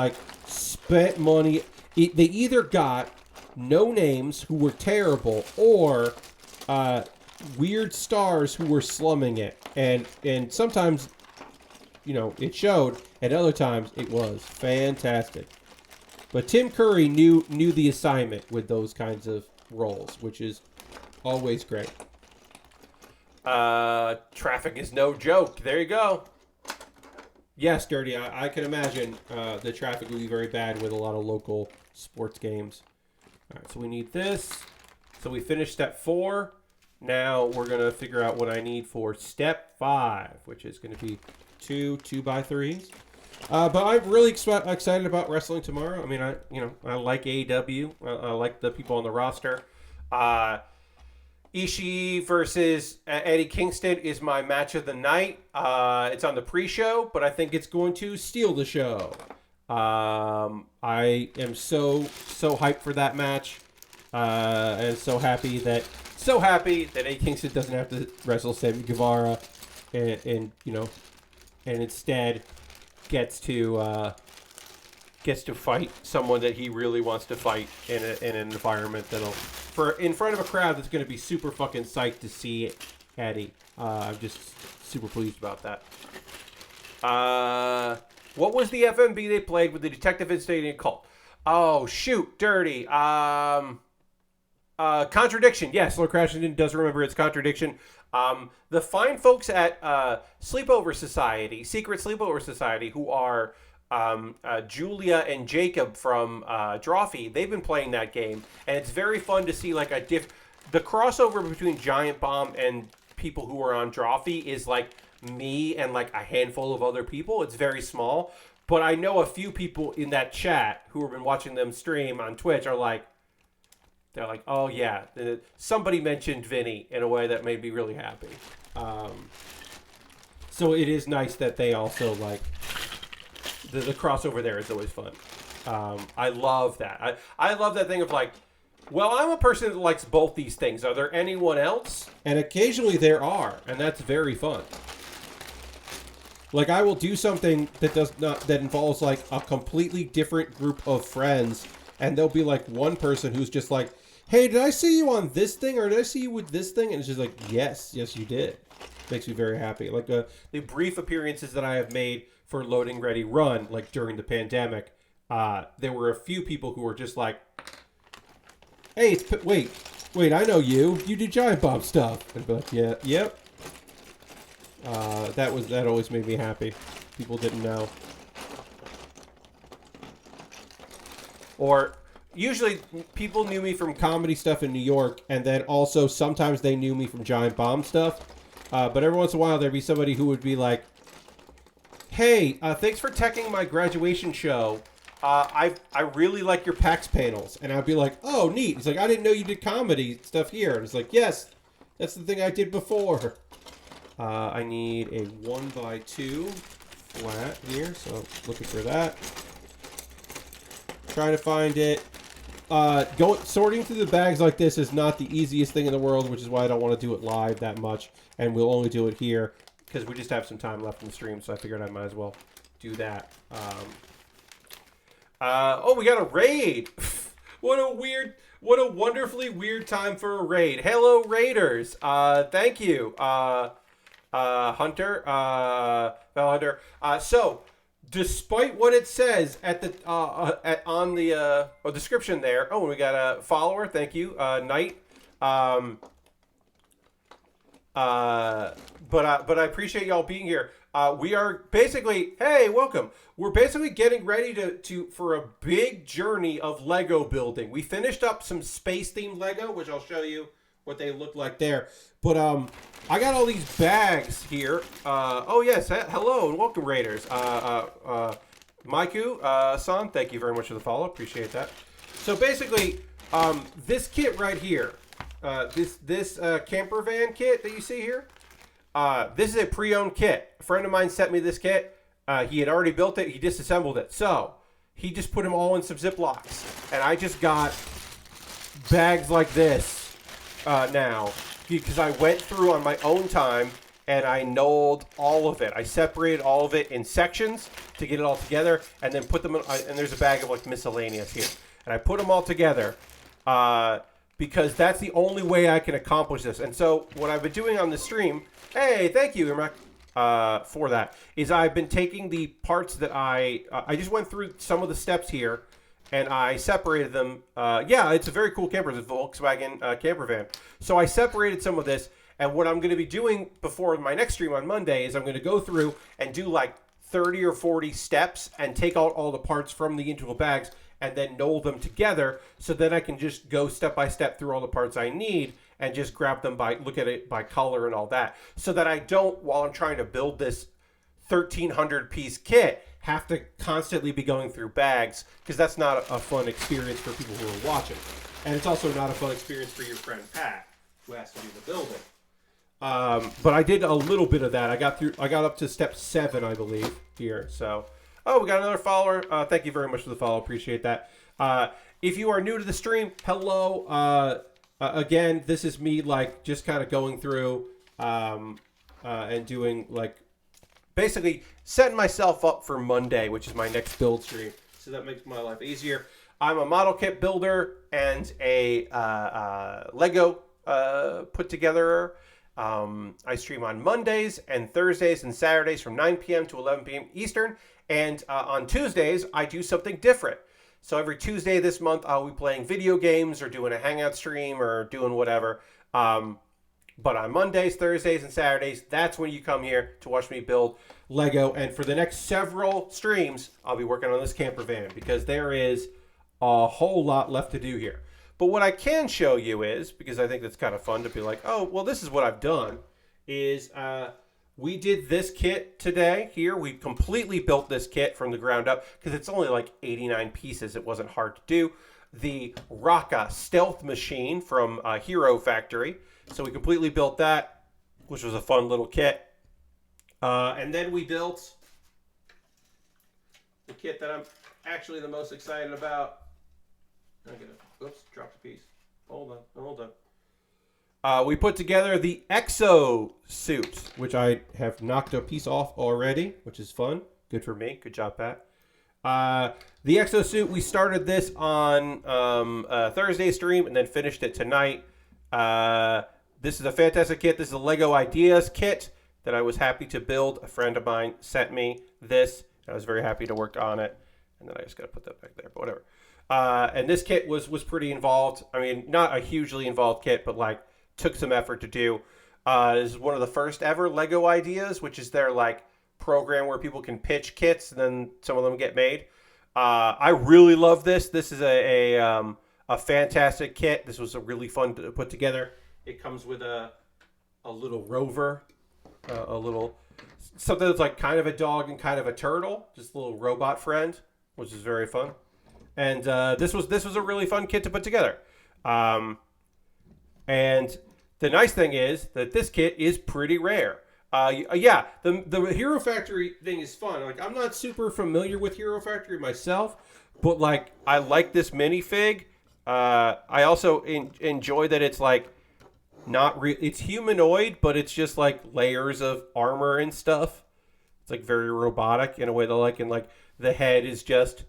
spent money. They either got no names who were terrible or weird stars who were slumming it, and sometimes it showed, and other times it was fantastic. But Tim Curry knew the assignment with those kinds of roles, which is always great. Traffic is no joke. There you go. Yes, Dirty, I can imagine the traffic would be very bad with a lot of local sports games. All right, so we need this. So we finished step 4. Now we're going to figure out what I need for step 5, which is going to be 2 2x3s. But I'm really excited about wrestling tomorrow. I mean, I like AEW. I like the people on the roster. Ishii versus Eddie Kingston is my match of the night. It's on the pre-show, but I think it's going to steal the show. I am so hyped for that match, and so happy that Eddie Kingston doesn't have to wrestle Sammy Guevara, and instead gets to fight someone that he really wants to fight in an environment in front of a crowd that's going to be super fucking psyched to see Eddie. I'm just super pleased about that. What was the FMV they played with the Detective Instating Cult? Oh, shoot, Dirty. Contradiction. Yes, Lord Crashington does remember its Contradiction. The fine folks at Secret Sleepover Society, who are Julia and Jacob from Drawfee, they've been playing that game, and it's very fun to see the crossover between Giant Bomb and people who are on Drawfee is like me and a handful of other people. It's very small, But I know a few people in that chat who have been watching them stream on Twitch are like, they're like, oh yeah, somebody mentioned Vinny in a way that made me really happy. So it is nice that they also like, the crossover there is always fun. I love that. I love that thing of like, well, I'm a person that likes both these things. Are there anyone else? And occasionally there are, and that's very fun. Like I will do something that involves like a completely different group of friends, and there'll be like one person who's just like, hey, did I see you on this thing, or did I see you with this thing? And it's just like, yes, you did. Makes me very happy. Like the brief appearances that I have made for Loading Ready Run, like during the pandemic, there were a few people who were just like, hey, wait, I know you. You do Giant Bomb stuff. And I'd be like, yeah, yep. That always made me happy. People didn't know. Or usually people knew me from comedy stuff in New York, and then also sometimes they knew me from Giant Bomb stuff. But every once in a while there'd be somebody who would be like, hey, thanks for teching my graduation show. I really like your PAX panels. And I'd be like, oh, neat. It's like, I didn't know you did comedy stuff here. And it's like, yes, that's the thing I did before. I need a 1x2 flat here, so looking for that. Trying to find it. Sorting through the bags like this is not the easiest thing in the world, which is why I don't want to do it live that much. And we'll only do it here because we just have some time left in the stream, so I figured I might as well do that. Oh, we got a raid. What a wonderfully weird time for a raid. Hello, raiders. Thank you, Hunter, Hunter. So, despite what it says at the on the description there, oh, we got a follower. Thank you, Knight. But I appreciate y'all being here. We are basically, hey, welcome. We're basically getting ready for a big journey of Lego building. We finished up some space-themed Lego, which I'll show you what they look like there. But I got all these bags here. Oh yes, hello and welcome, Raiders. Maiku, San, thank you very much for the follow. Appreciate that. So basically, this kit right here, this camper van kit that you see here. This is a pre-owned kit. A friend of mine sent me this kit. He had already built it. He disassembled it. So he just put them all in some Ziplocs. And I just got bags like this now. Because I went through on my own time and I knolled all of it. I separated all of it in sections to get it all together. And then put them in, and there's a bag of like miscellaneous here. And I put them all together. Because that's the only way I can accomplish this. And so what I've been doing on the stream, hey, thank you, Irmak, for that, is I've been taking the parts that I just went through some of the steps here, and I separated them. Yeah, it's a very cool camper. It's a Volkswagen camper van. So I separated some of this, and what I'm going to be doing before my next stream on Monday is I'm going to go through and do like 30 or 40 steps and take out all the parts from the individual bags and then knoll them together so that I can just go step by step through all the parts I need and just grab them look at it by color and all that. So that I don't, while I'm trying to build this 1,300 piece kit, have to constantly be going through bags, because that's not a fun experience for people who are watching. And it's also not a fun experience for your friend Pat, who has to do the building. But I did a little bit of that. I got up to step 7, I believe, here. So, oh, we got another follower. Thank you very much for the follow. Appreciate that. If you are new to the stream, hello. Again, this is me like just kind of going through and doing like basically setting myself up for Monday, which is my next build stream. So that makes my life easier. I'm a model kit builder and a Lego put together. I stream on Mondays and Thursdays and Saturdays from 9 p.m. to 11 p.m. Eastern. And on Tuesdays, I do something different. So every Tuesday this month, I'll be playing video games or doing a hangout stream or doing whatever. But on Mondays, Thursdays, and Saturdays, that's when you come here to watch me build Lego. And for the next several streams, I'll be working on this camper van because there is a whole lot left to do here. But what I can show you is, because I think that's kind of fun to be like, oh, well, this is what I've done, is We did this kit today here. We completely built this kit from the ground up because it's only like 89 pieces. It wasn't hard to do. The Rocka Stealth Machine from Hero Factory. So we completely built that, which was a fun little kit. And then we built the kit that I'm actually the most excited about. I'm gonna, oops, dropped a piece. Hold on. We put together the Exo Suit, which I have knocked a piece off already, which is fun. Good for me. Good job, Pat. The Exo Suit, we started this on Thursday stream and then finished it tonight. This is a fantastic kit. This is a LEGO Ideas kit that I was happy to build. A friend of mine sent me this. I was very happy to work on it. And then I just got to put that back there, but whatever. And this kit was pretty involved. I mean, not a hugely involved kit, but like took some effort to do. This is one of the first ever LEGO Ideas, which is their like program where people can pitch kits and then some of them get made. I really love this. This is a fantastic kit. This was a really fun to put together. It comes with a little rover, a little something that's like kind of a dog and kind of a turtle, just a little robot friend, which is very fun. And this was a really fun kit to put together. And the nice thing is that this kit is pretty rare. Yeah, the Hero Factory thing is fun. Like, I'm not super familiar with Hero Factory myself, but like I like this minifig. I also enjoy that it's like it's humanoid, but it's just like layers of armor and stuff. It's like very robotic in a way that like, and like the head is just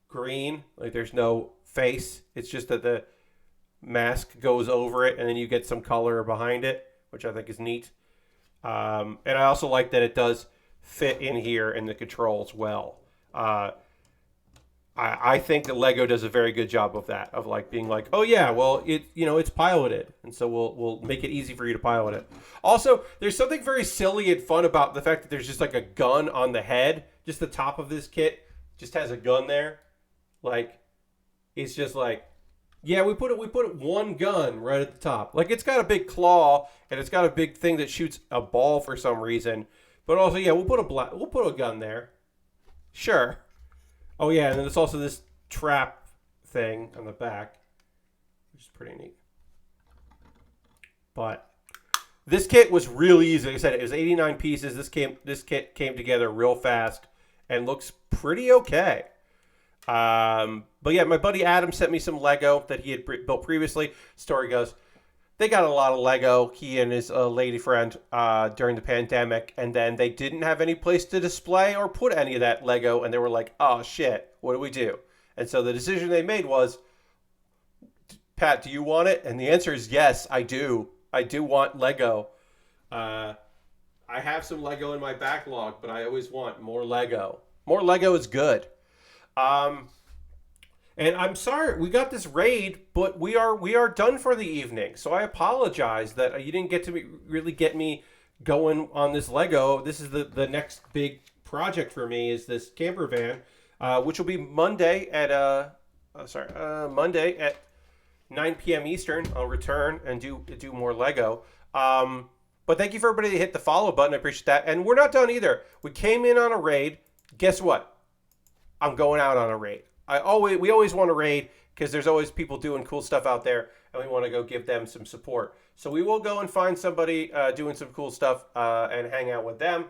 green, like there's no face. It's just that the mask goes over it and then you get some color behind it, which I think is neat. And I also like that it does fit in here in the controls well. I think that LEGO does a very good job of that, of like being like, oh yeah, well it's piloted, and so we'll make it easy for you to pilot it. Also, there's something very silly and fun about the fact that there's just like a gun on the head. Just the top of this kit just has a gun there. Like, it's just like, yeah, we put one gun right at the top. Like, it's got a big claw and it's got a big thing that shoots a ball for some reason. But also, yeah, we'll put a gun there. Sure. Oh yeah, and then there's also this trap thing on the back, which is pretty neat. But this kit was really easy. Like I said, it was 89 pieces. This kit came together real fast and looks pretty okay. But yeah, my buddy Adam sent me some Lego that he had built previously. Story goes, they got a lot of Lego, he and his lady friend, during the pandemic, and then they didn't have any place to display or put any of that Lego, and they were like, oh shit, what do we do? And so the decision they made was, Pat, do you want it? And the answer is yes, I do. I do want Lego. I have some Lego in my backlog, but I always want more Lego. More Lego is good. And I'm sorry we got this raid, but we are done for the evening. So I apologize that you didn't get to really get me going on this Lego. This is the next big project for me, is this camper van, which will be Monday at Monday at 9 p.m. Eastern. I'll return and do more Lego. But thank you for everybody that hit the follow button. I appreciate that. And we're not done either. We came in on a raid. Guess what? I'm going out on a raid. We always want to raid because there's always people doing cool stuff out there, and we want to go give them some support. So we will go and find somebody doing some cool stuff and hang out with them.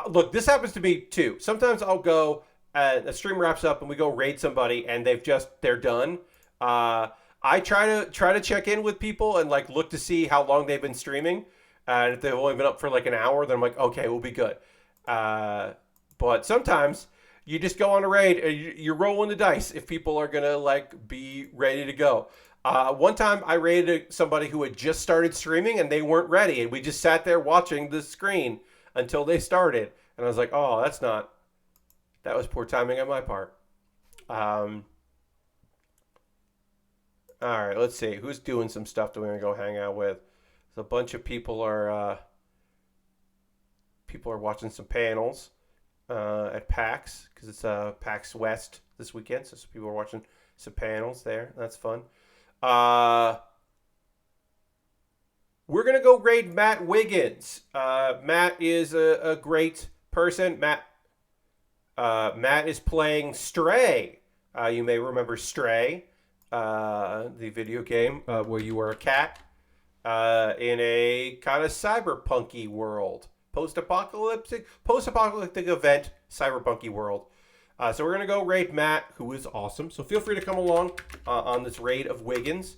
Look, this happens to me too. Sometimes I'll go, the stream wraps up and we go raid somebody and they're done. I try to check in with people and like look to see how long they've been streaming. And if they've only been up for like an hour, then I'm like, okay, we'll be good. But sometimes you just go on a raid and you're rolling the dice if people are going to like be ready to go. One time I raided somebody who had just started streaming and they weren't ready. And we just sat there watching the screen until they started. And I was like, oh, that was poor timing on my part. All right, let's see. Who's doing some stuff that we're going to go hang out with? So a bunch of people are watching some panels at PAX, because it's PAX West this weekend. So some people are watching some panels there. That's fun. we're going to go raid Matt Wiggins. Matt is a great person. Matt is playing Stray. You may remember Stray, the video game where you were a cat in a kind of cyberpunky world. Post-apocalyptic event, cyberpunky world. So we're going to go raid Matt, who is awesome. So feel free to come along on this raid of Wiggins.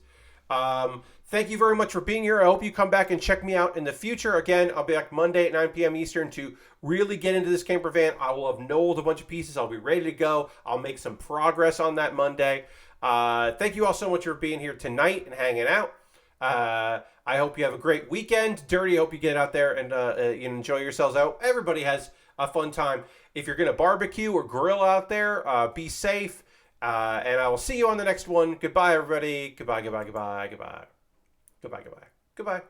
Thank you very much for being here. I hope you come back and check me out in the future. Again, I'll be back Monday at 9 p.m. Eastern to really get into this camper van. I will have knolled a bunch of pieces. I'll be ready to go. I'll make some progress on that Monday. Thank you all so much for being here tonight and hanging out. I hope you have a great weekend. Dirty, hope you get out there and enjoy yourselves out. Everybody has a fun time. If you're going to barbecue or grill out there, be safe. And I will see you on the next one. Goodbye, everybody. Goodbye, goodbye, goodbye, goodbye. Goodbye, goodbye. Goodbye.